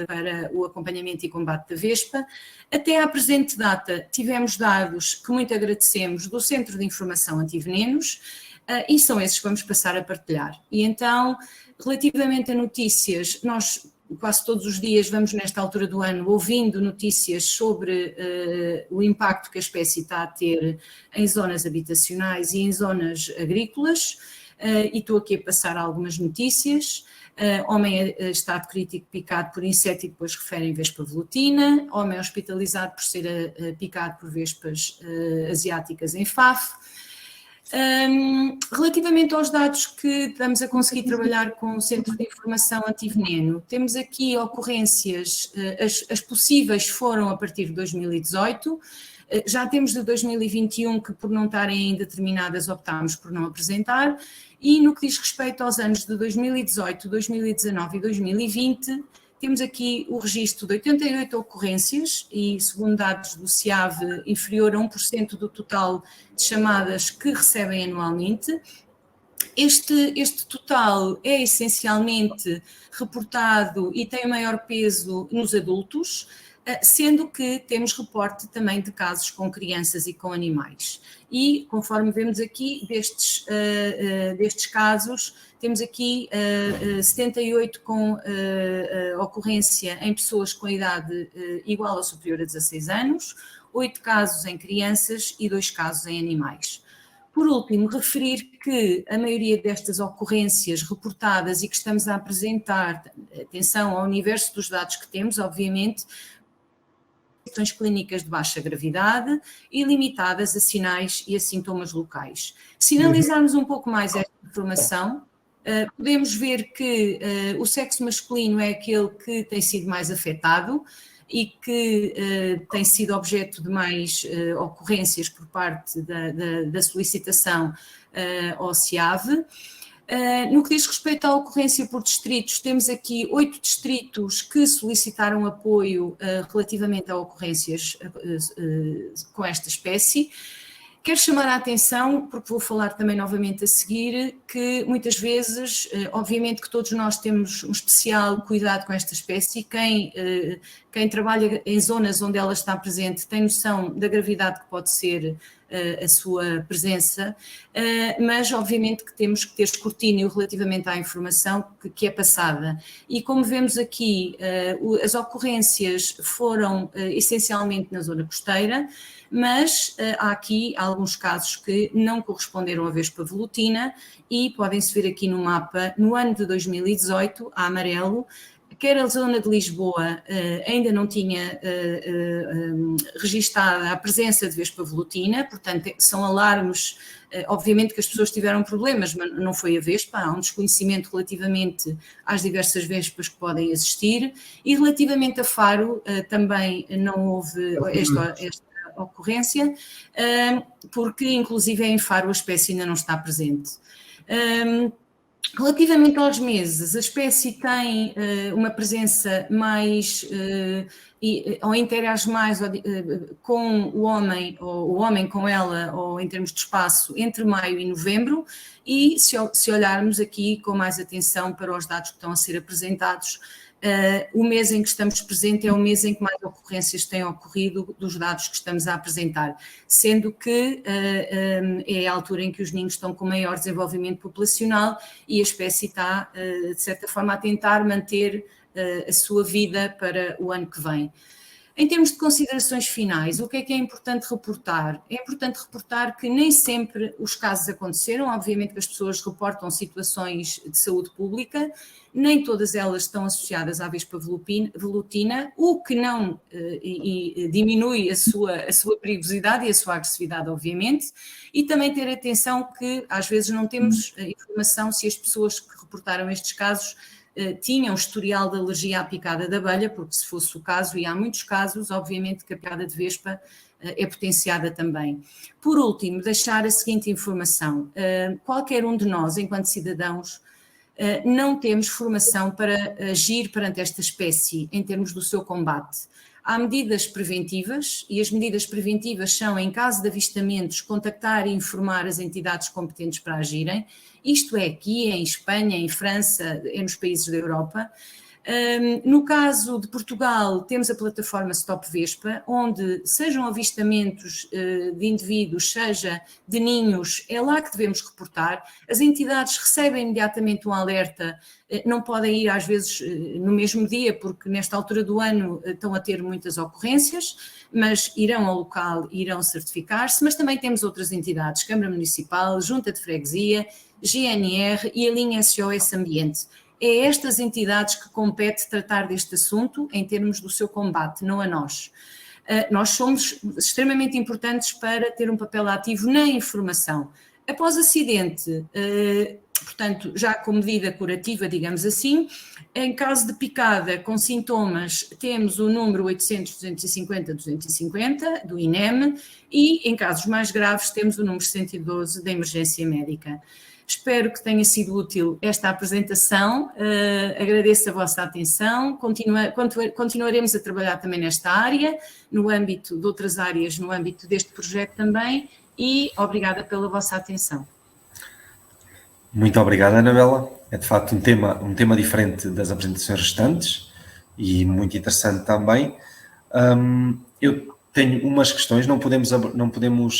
para o acompanhamento e combate da Vespa. Até à presente data tivemos dados que muito agradecemos do Centro de Informação Antivenenos, e são esses que vamos passar a partilhar. E então, relativamente a notícias, nós quase todos os dias vamos nesta altura do ano ouvindo notícias sobre o impacto que a espécie está a ter em zonas habitacionais e em zonas agrícolas, e estou aqui a passar algumas notícias. Homem em estado crítico picado por inseto e depois referem vespa velutina, homem hospitalizado por ser picado por vespas asiáticas em Faf. Relativamente aos dados que estamos a conseguir trabalhar com o Centro de Informação Antiveneno, temos aqui ocorrências, as possíveis foram a partir de 2018, já temos de 2021 que por não estarem ainda terminadas optámos por não apresentar, e no que diz respeito aos anos de 2018, 2019 e 2020, temos aqui o registro de 88 ocorrências e, segundo dados do CIAV, inferior a 1% do total de chamadas que recebem anualmente. Este total é essencialmente reportado e tem o maior peso nos adultos, sendo que temos reporte também de casos com crianças e com animais. E, conforme vemos aqui, destes casos, temos aqui 78 com ocorrência em pessoas com idade igual ou superior a 16 anos, 8 casos em crianças e 2 casos em animais. Por último, referir que a maioria destas ocorrências reportadas e que estamos a apresentar, atenção ao universo dos dados que temos, obviamente, questões clínicas de baixa gravidade e limitadas a sinais e a sintomas locais. Se analisarmos um pouco mais esta informação, podemos ver que o sexo masculino é aquele que tem sido mais afetado e que tem sido objeto de mais ocorrências por parte da solicitação ao CIAV. No que diz respeito à ocorrência por distritos, temos aqui 8 distritos que solicitaram apoio relativamente a ocorrências com esta espécie. Quero chamar a atenção, porque vou falar também novamente a seguir, que muitas vezes, obviamente que todos nós temos um especial cuidado com esta espécie, quem trabalha em zonas onde ela está presente tem noção da gravidade que pode ser a sua presença, mas obviamente que temos que ter escrutínio relativamente à informação que é passada. E como vemos aqui, as ocorrências foram essencialmente na zona costeira, mas há aqui alguns casos que não corresponderam à vespa velutina e podem-se ver aqui no mapa, no ano de 2018, a amarelo, quer a zona de Lisboa ainda não tinha registada a presença de vespa velutina, portanto são alarmes, obviamente que as pessoas tiveram problemas, mas não foi a vespa, há um desconhecimento relativamente às diversas vespas que podem existir, e relativamente a Faro também não houve esta ocorrência, porque inclusive em Faro a espécie ainda não está presente. Relativamente aos meses, a espécie tem uma presença mais, ou interage mais com o homem, ou o homem com ela, ou em termos de espaço, entre maio e novembro, e se olharmos aqui com mais atenção para os dados que estão a ser apresentados, o mês em que estamos presentes é o mês em que mais ocorrências têm ocorrido dos dados que estamos a apresentar, sendo que é a altura em que os ninhos estão com maior desenvolvimento populacional e a espécie está, de certa forma, a tentar manter a sua vida para o ano que vem. Em termos de considerações finais, o que é importante reportar? É importante reportar que nem sempre os casos aconteceram, obviamente que as pessoas reportam situações de saúde pública, nem todas elas estão associadas à vespa velutina, o que não diminui a sua perigosidade e a sua agressividade, obviamente, e também ter atenção que às vezes não temos informação se as pessoas que reportaram estes casos tinham historial de alergia à picada de abelha, porque se fosse o caso, e há muitos casos, obviamente que a picada de vespa é potenciada também. Por último, deixar a seguinte informação. Qualquer um de nós, enquanto cidadãos, não temos formação para agir perante esta espécie em termos do seu combate. Há medidas preventivas e as medidas preventivas são, em caso de avistamentos, contactar e informar as entidades competentes para agirem. Isto é aqui, em Espanha, em França, nos países da Europa. No caso de Portugal, temos a plataforma Stop Vespa, onde sejam avistamentos de indivíduos, seja de ninhos, é lá que devemos reportar. As entidades recebem imediatamente um alerta, não podem ir às vezes no mesmo dia, porque nesta altura do ano estão a ter muitas ocorrências, mas irão ao local, irão certificar-se, mas também temos outras entidades, Câmara Municipal, Junta de Freguesia, GNR e a linha SOS Ambiente. É estas entidades que compete tratar deste assunto em termos do seu combate, não a nós. Nós somos extremamente importantes para ter um papel ativo na informação. Após acidente, portanto, já com medida curativa, digamos assim, em caso de picada com sintomas, temos o número 800-250-250 do INEM e, em casos mais graves, temos o número 112 da emergência médica. Espero que tenha sido útil esta apresentação, agradeço a vossa atenção, continuaremos a trabalhar também nesta área, no âmbito de outras áreas, no âmbito deste projeto também, e obrigada pela vossa atenção. Muito obrigado, Anabela. É de facto um tema diferente das apresentações restantes e muito interessante também. Eu tenho umas questões, não podemos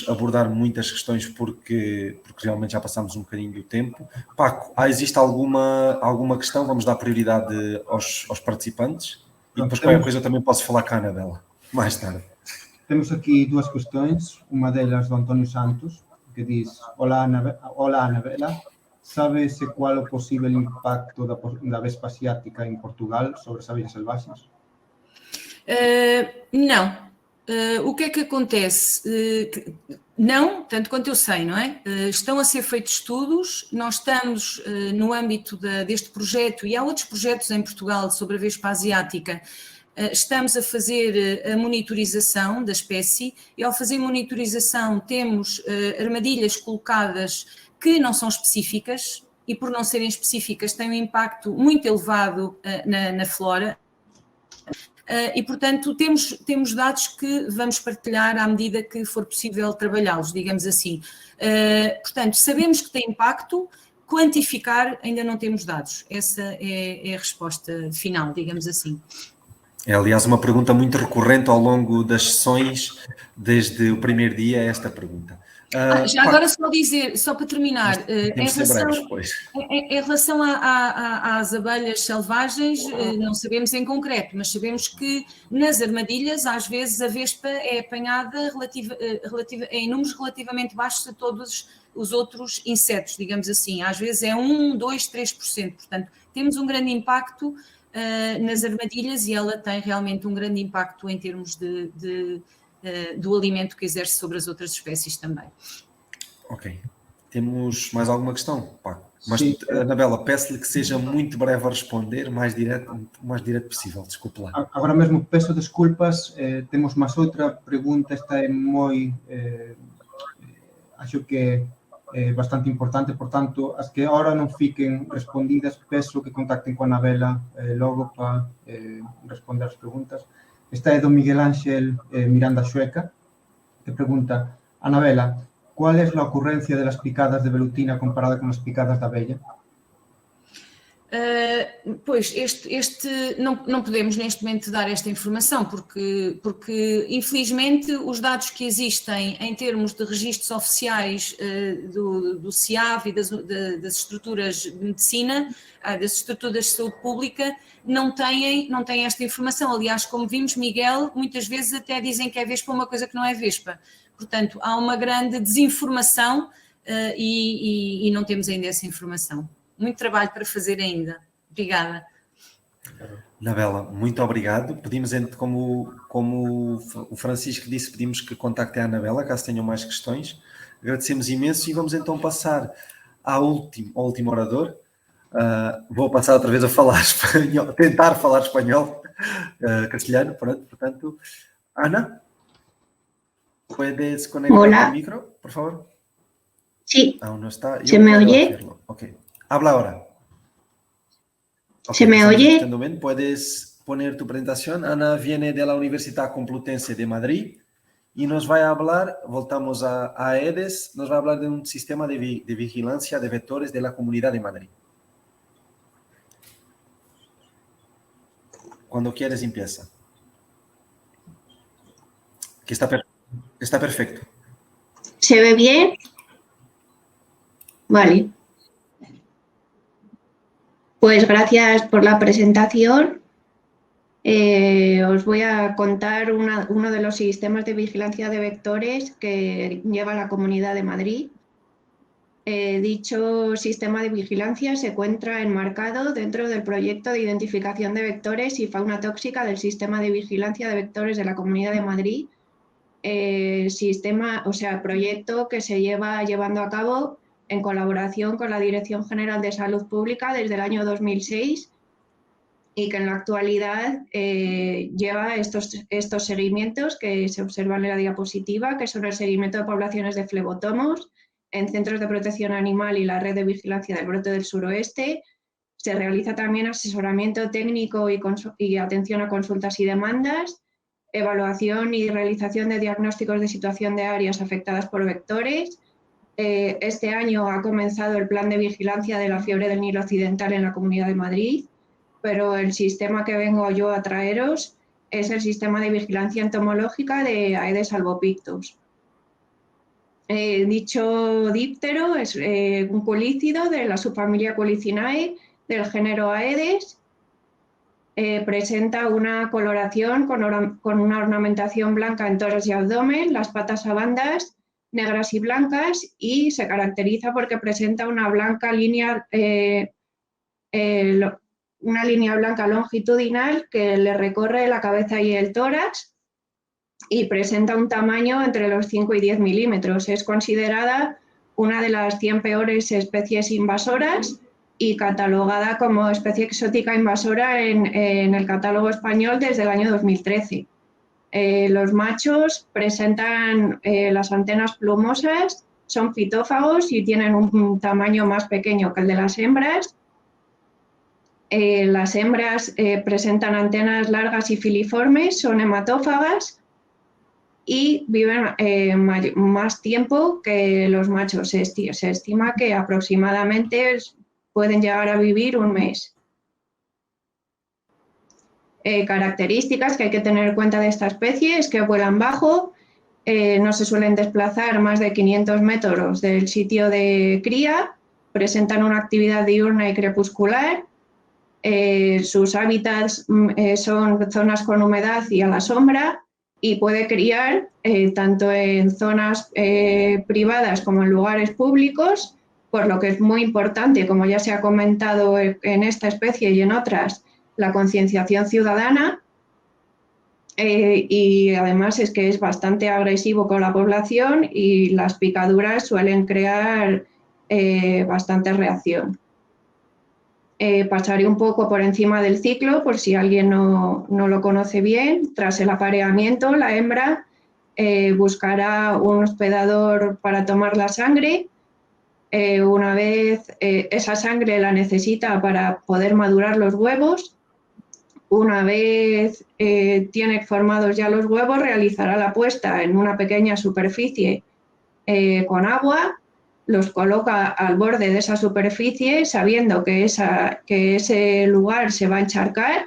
abordar muitas questões porque realmente já passamos um bocadinho do tempo. Paco, existe alguma questão? Vamos dar prioridade aos participantes e depois qualquer coisa eu também posso falar com a Anabela mais tarde. Temos aqui duas questões, uma delas do António Santos, que diz: Olá Anabela, sabe-se qual o possível impacto da vespa asiática em Portugal sobre as abelhas selvagens? Não. O que é que acontece? Não, tanto quanto eu sei, não é? Estão a ser feitos estudos, nós estamos no âmbito deste projeto, e há outros projetos em Portugal sobre a vespa asiática, estamos a fazer a monitorização da espécie, e ao fazer monitorização temos armadilhas colocadas que não são específicas, e por não serem específicas têm um impacto muito elevado na flora. E, portanto, temos dados que vamos partilhar à medida que for possível trabalhá-los, digamos assim. Portanto, sabemos que tem impacto, quantificar ainda não temos dados. Essa é a resposta final, digamos assim. É, aliás, uma pergunta muito recorrente ao longo das sessões, desde o primeiro dia, esta pergunta. Já agora só dizer, só para terminar, em relação às abelhas selvagens, não sabemos em concreto, mas sabemos que nas armadilhas, às vezes, a vespa é apanhada em números relativamente baixos a todos os outros insetos, digamos assim. Às vezes é 1, 2, 3%. Portanto, temos um grande impacto nas armadilhas e ela tem realmente um grande impacto em termos do alimento que exerce sobre as outras espécies também. Ok. Temos mais alguma questão, Paco? Mas, Anabela, peço-lhe que seja muito breve a responder, o mais direto possível, desculpe lá. Agora mesmo peço desculpas, temos mais outra pergunta, esta é moi, acho que é bastante importante, portanto, as que agora non fiquen respondidas, peço que contacten con Anabela logo para responder as preguntas. Esta é do Miguel Ángel Miranda Xueca, que pregunta: Anabela, ¿cuál es la ocurrencia de las picadas de velutina comparada con las picadas de abella? Pois, não podemos neste momento dar esta informação, porque infelizmente os dados que existem em termos de registros oficiais do CIAV e das estruturas de medicina, das estruturas de saúde pública, não têm esta informação. Aliás, como vimos, Miguel, muitas vezes até dizem que é Vespa uma coisa que não é Vespa. Portanto, há uma grande desinformação e não temos ainda essa informação. Muito trabalho para fazer ainda. Obrigada. Anabela, muito obrigado. Pedimos, como o Francisco disse, pedimos que contactem a Anabela, caso tenham mais questões. Agradecemos imenso e vamos então passar ao último orador. Vou passar outra vez a falar espanhol, tentar falar espanhol, castelhano, portanto. Ana, ¿puedes conectar tu micro, por favor? Sí. Aún no está. ¿Se me oye? Ok. Habla ahora. Okay, ¿Se me oye? Bien. Puedes poner tu presentación. Ana viene de la Universidad Complutense de Madrid y nos va a hablar, voltamos a EDES, nos va a hablar de un sistema de vigilancia de vectores de la Comunidad de Madrid. Cuando quieres empieza. Que está perfecto. ¿Se ve bien? Vale. Pues gracias por la presentación. Os voy a contar uno de los sistemas de vigilancia de vectores que lleva la Comunidad de Madrid. Dicho sistema de vigilancia se encuentra enmarcado dentro del proyecto de identificación de vectores y fauna tóxica del sistema de vigilancia de vectores de la Comunidad de Madrid. Proyecto que se llevando a cabo en colaboración con la Dirección General de Salud Pública desde el año 2006 y que en la actualidad lleva estos seguimientos que se observan en la diapositiva, que son el seguimiento de poblaciones de flebotomos en centros de protección animal y la red de vigilancia del brote del suroeste. Se realiza también asesoramiento técnico y atención a consultas y demandas, evaluación y realización de diagnósticos de situación de áreas afectadas por vectores. Este año ha comenzado el plan de vigilancia de la fiebre del Nilo Occidental en la Comunidad de Madrid, pero el sistema que vengo yo a traeros es el sistema de vigilancia entomológica de Aedes albopictus. Dicho díptero es un culícido de la subfamilia Culicinae del género Aedes. Presenta una coloración con una ornamentación blanca en tórax y abdomen, las patas a bandas negras y blancas, y se caracteriza porque presenta una línea blanca longitudinal que le recorre la cabeza y el tórax y presenta un tamaño entre los 5 y 10 milímetros. Es considerada una de las 100 peores especies invasoras y catalogada como especie exótica invasora en el catálogo español desde el año 2013. Los machos presentan las antenas plumosas, son fitófagos y tienen un tamaño más pequeño que el de las hembras. Las hembras presentan antenas largas y filiformes, son hematófagas y viven más tiempo que los machos. Se estima que aproximadamente pueden llegar a vivir un mes. Características que hay que tener en cuenta de esta especie es que vuelan bajo, no se suelen desplazar más de 500 metros del sitio de cría, presentan una actividad diurna y crepuscular, sus hábitats son zonas con humedad y a la sombra y puede criar tanto en zonas privadas como en lugares públicos, por lo que es muy importante, como ya se ha comentado en esta especie y en otras, la concienciación ciudadana y además es que es bastante agresivo con la población y las picaduras suelen crear bastante reacción. Pasaré un poco por encima del ciclo por si alguien no lo conoce bien. Tras el apareamiento, la hembra buscará un hospedador para tomar la sangre. Una vez esa sangre la necesita para poder madurar los huevos. Una vez tiene formados ya los huevos, realizará la puesta en una pequeña superficie con agua. los coloca al borde de esa superficie sabiendo que ese lugar se va a encharcar.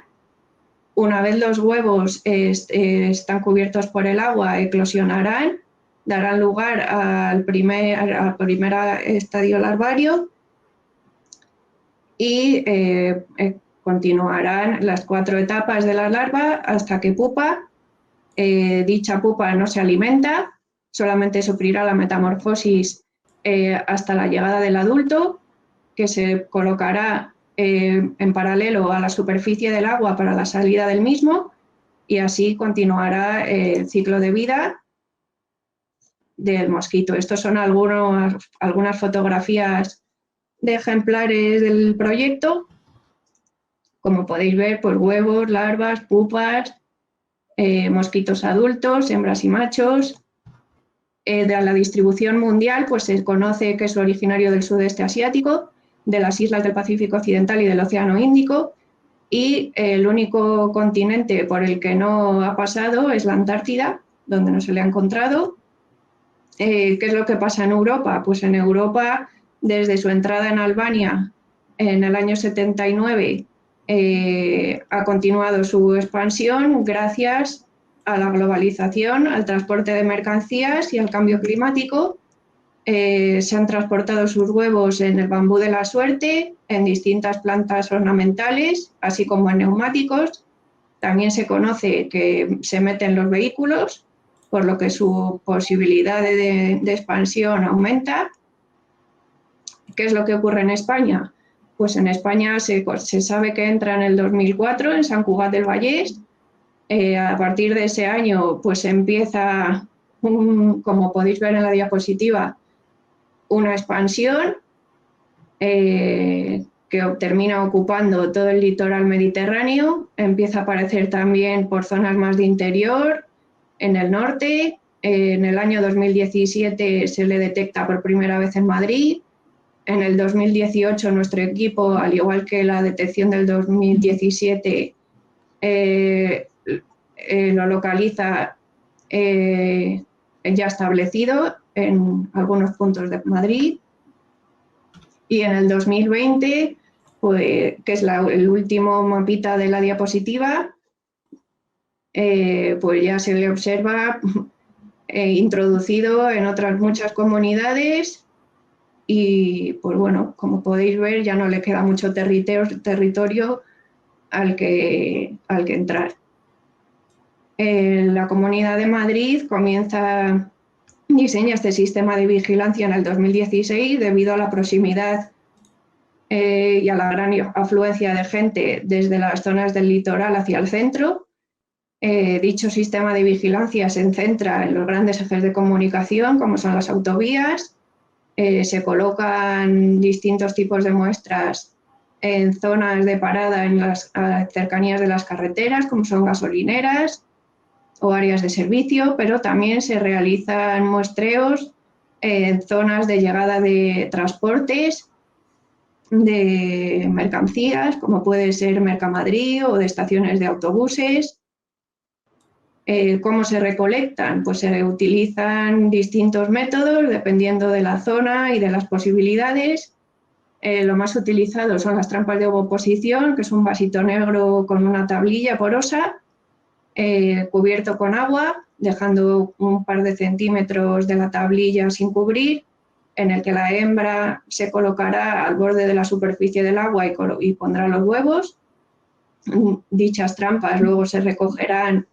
Una vez los huevos están cubiertos por el agua, eclosionarán, darán lugar al primer estadio larvario y continuarán las 4 etapas de la larva hasta que pupa. Dicha pupa no se alimenta, solamente sufrirá la metamorfosis hasta la llegada del adulto, que se colocará en paralelo a la superficie del agua para la salida del mismo, y así continuará el ciclo de vida del mosquito. Estos son algunas fotografías de ejemplares del proyecto. Como podéis ver, pues huevos, larvas, pupas, mosquitos adultos, hembras y machos. De la distribución mundial, pues se conoce que es originario del sudeste asiático, de las islas del Pacífico Occidental y del Océano Índico, y el único continente por el que no ha pasado es la Antártida, donde no se le ha encontrado. ¿Qué es lo que pasa en Europa? Pues en Europa, desde su entrada en Albania en el año 79, ha continuado su expansión gracias a la globalización, al transporte de mercancías y al cambio climático. Se han transportado sus huevos en el bambú de la suerte, en distintas plantas ornamentales, así como en neumáticos. También se conoce que se meten en los vehículos, por lo que su posibilidad de expansión aumenta. ¿Qué es lo que ocurre en España? Pues en España se sabe que entra en el 2004 en Sant Cugat del Vallès. A partir de ese año pues empieza, como podéis ver en la diapositiva, una expansión que termina ocupando todo el litoral mediterráneo. Empieza a aparecer también por zonas más de interior, en el norte. En el año 2017 se le detecta por primera vez en Madrid. En el 2018 nuestro equipo, al igual que la detección del 2017, lo localiza ya establecido en algunos puntos de Madrid. Y en el 2020, pues, que es el último mapita de la diapositiva, pues ya se le observa introducido en otras muchas comunidades y, pues bueno, como podéis ver, ya no le queda mucho territorio al que entrar. La Comunidad de Madrid diseña este sistema de vigilancia en el 2016 debido a la proximidad y a la gran afluencia de gente desde las zonas del litoral hacia el centro. Dicho sistema de vigilancia se centra en los grandes ejes de comunicación, como son las autovías. Se colocan distintos tipos de muestras en zonas de parada en las cercanías de las carreteras, como son gasolineras o áreas de servicio, pero también se realizan muestreos en zonas de llegada de transportes, de mercancías, como puede ser Mercamadrid o de estaciones de autobuses. ¿Cómo se recolectan? Pues se utilizan distintos métodos dependiendo de la zona y de las posibilidades. Lo más utilizado son las trampas de ovoposición, que es un vasito negro con una tablilla porosa, cubierto con agua, dejando un par de centímetros de la tablilla sin cubrir, en el que la hembra se colocará al borde de la superficie del agua y pondrá los huevos. Dichas trampas luego se recogerán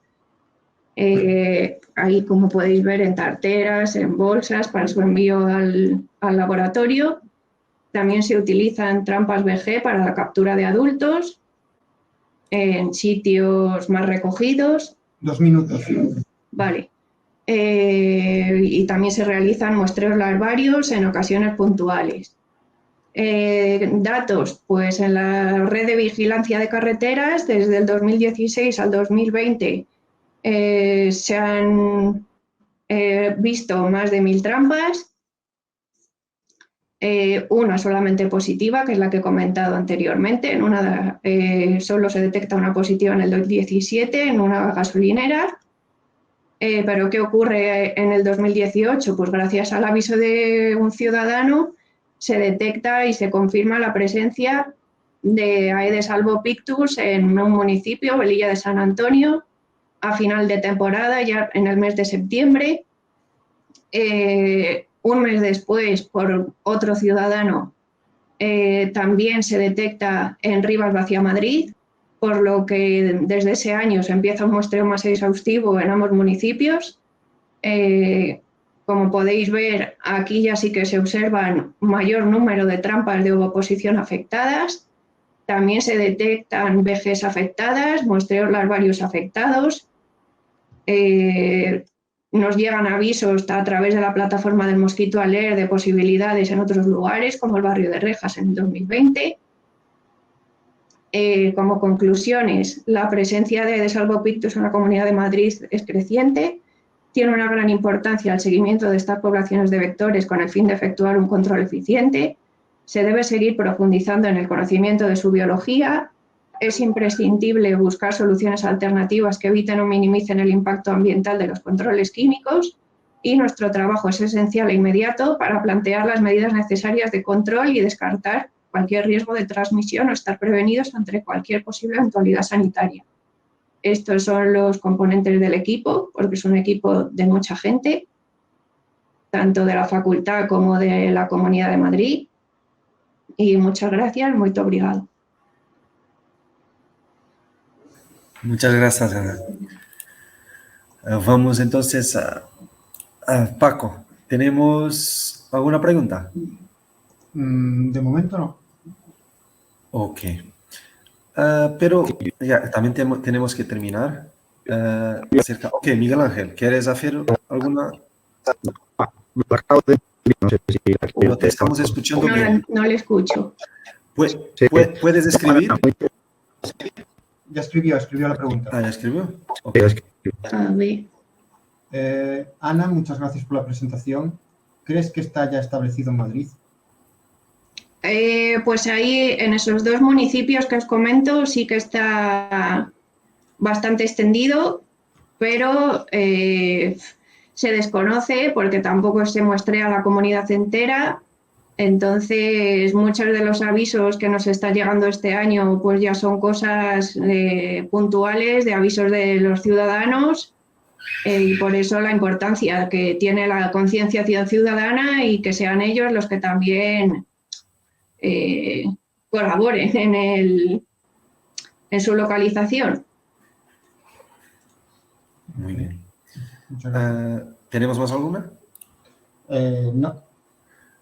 ahí, como podéis ver, en tarteras, en bolsas para su envío al laboratorio. También se utilizan trampas VG para la captura de adultos en sitios más recogidos. 2 minutos. Vale. Y también se realizan muestreos larvarios en ocasiones puntuales. Datos, pues en la red de vigilancia de carreteras, desde el 2016 al 2020, se han visto más de 1000 trampas. Una solamente positiva, que es la que he comentado anteriormente. En una solo se detecta una positiva en el 2017 en una gasolinera. Pero ¿qué ocurre en el 2018? Pues gracias al aviso de un ciudadano se detecta y se confirma la presencia de Aedes albopictus en un municipio, Velilla de San Antonio, a final de temporada, ya en el mes de septiembre. Un mes después, por otro ciudadano, también se detecta en Rivas Vacía Madrid, por lo que desde ese año se empieza un muestreo más exhaustivo en ambos municipios. Como podéis ver, aquí ya sí que se observan mayor número de trampas de ovoposición afectadas. También se detectan vejes afectadas, muestreos larvarios afectados. Nos llegan avisos a través de la plataforma del Mosquito Alert de posibilidades en otros lugares, como el barrio de Rejas en 2020. Como conclusiones, la presencia de Aedes albopictus en la Comunidad de Madrid es creciente, tiene una gran importancia el seguimiento de estas poblaciones de vectores con el fin de efectuar un control eficiente, se debe seguir profundizando en el conocimiento de su biología, es imprescindible buscar soluciones alternativas que eviten o minimicen el impacto ambiental de los controles químicos y nuestro trabajo es esencial e inmediato para plantear las medidas necesarias de control y descartar cualquier riesgo de transmisión o estar prevenidos ante cualquier posible eventualidad sanitaria. Estos son los componentes del equipo, porque es un equipo de mucha gente, tanto de la facultad como de la Comunidad de Madrid. Y muchas gracias, muy obrigado. Muchas gracias, Ana. Vamos entonces a Paco. ¿Tenemos alguna pregunta? De momento no. Ok. Pero ya, también tenemos que terminar. Ok, Miguel Ángel, ¿quieres hacer alguna? No te estamos escuchando bien. No le escucho. ¿Puedes escribir? Ya escribió la pregunta. ¿Ya escribió? Okay. A ver. Ana, muchas gracias por la presentación. ¿Crees que está ya establecido en Madrid? Pues ahí, en esos dos municipios que os comento, sí que está bastante extendido, pero se desconoce porque tampoco se muestrea a la comunidad entera. Entonces, muchos de los avisos que nos están llegando este año pues ya son cosas puntuales de avisos de los ciudadanos y por eso la importancia que tiene la concienciación ciudadana y que sean ellos los que también colaboren en su localización. Muy bien. ¿Tenemos más alguna? No.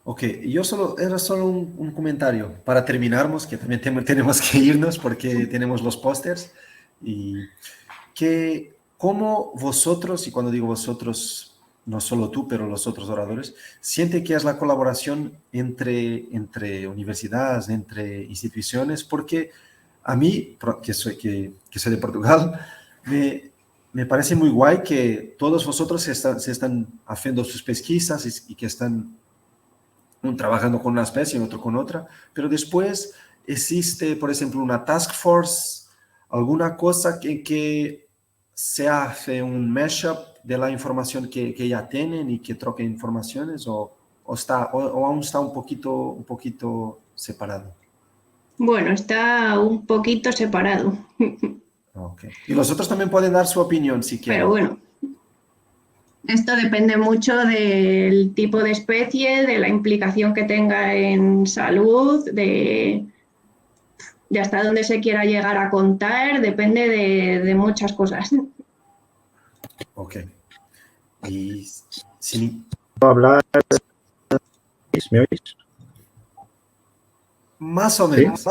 Ok, era solo un comentario para terminarnos, que también tenemos que irnos porque tenemos los pósters. Y que como vosotros, y cuando digo vosotros, no solo tú, pero los otros oradores, siente que es la colaboración entre universidades, entre instituciones, porque a mí, que soy de Portugal, me parece muy guay que todos vosotros se están haciendo sus pesquisas y que están trabajando con una especie y otro con otra, pero después existe, por ejemplo, una task force, alguna cosa que se hace un mashup de la información que ya tienen y que troque informaciones o aún está un poquito separado. Bueno, está un poquito separado. Okay. Y los otros también pueden dar su opinión si quieren. Pero bueno, esto depende mucho del tipo de especie, de la implicación que tenga en salud, de hasta dónde se quiera llegar a contar, depende de muchas cosas. Ok. Y si hablar, ¿me oís? Más o menos.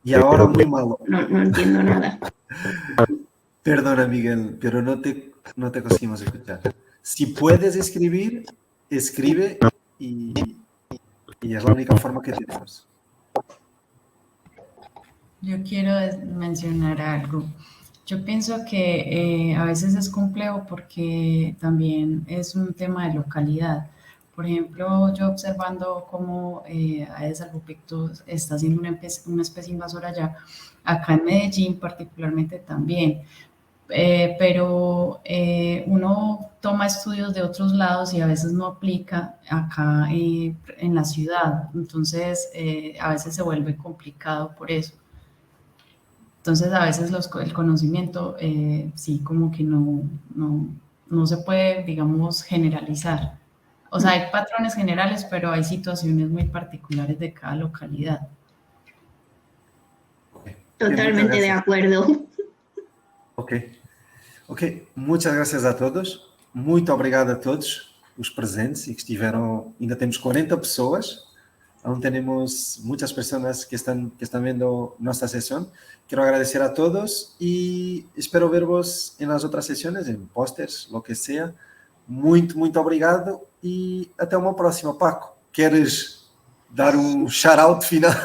Y ahora muy malo. No entiendo nada. Perdona, Miguel, pero no te conseguimos escuchar. Si puedes escribir, escribe y es la única forma que tenemos. Yo quiero mencionar algo. Yo pienso que a veces es complejo porque también es un tema de localidad, Por ejemplo, yo observando cómo Aedes albopictus está siendo una especie invasora allá, acá en Medellín particularmente también. Pero uno toma estudios de otros lados y a veces no aplica acá en la ciudad, entonces a veces se vuelve complicado por eso. Entonces a veces el conocimiento sí como que no se puede, digamos, generalizar. O sea, hay patrones generales, pero hay situaciones muy particulares de cada localidad. Totalmente de acuerdo. Ok, muchas gracias a todos. Muito obrigado a todos os presentes e que estiveram. Ainda temos 40 pessoas. Aún tenemos muchas personas que están viendo nuestra sesión. Quiero agradecer a todos y espero vervos en las otras sesiones, en pósters, lo que sea. Muito obrigado e até uma próxima. Paco, queres dar un shout-out final?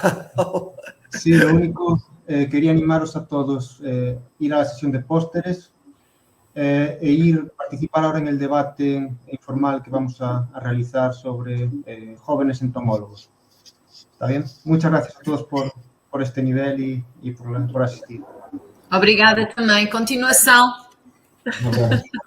Sí, lo único, quería animaros a todos ir a la sesión de pósteres participar ahora en el debate informal que vamos a realizar sobre jóvenes entomólogos. ¿Está bien? Muchas gracias a todos por este nivel y por asistir. Obrigada também. Continuação. Muchas gracias.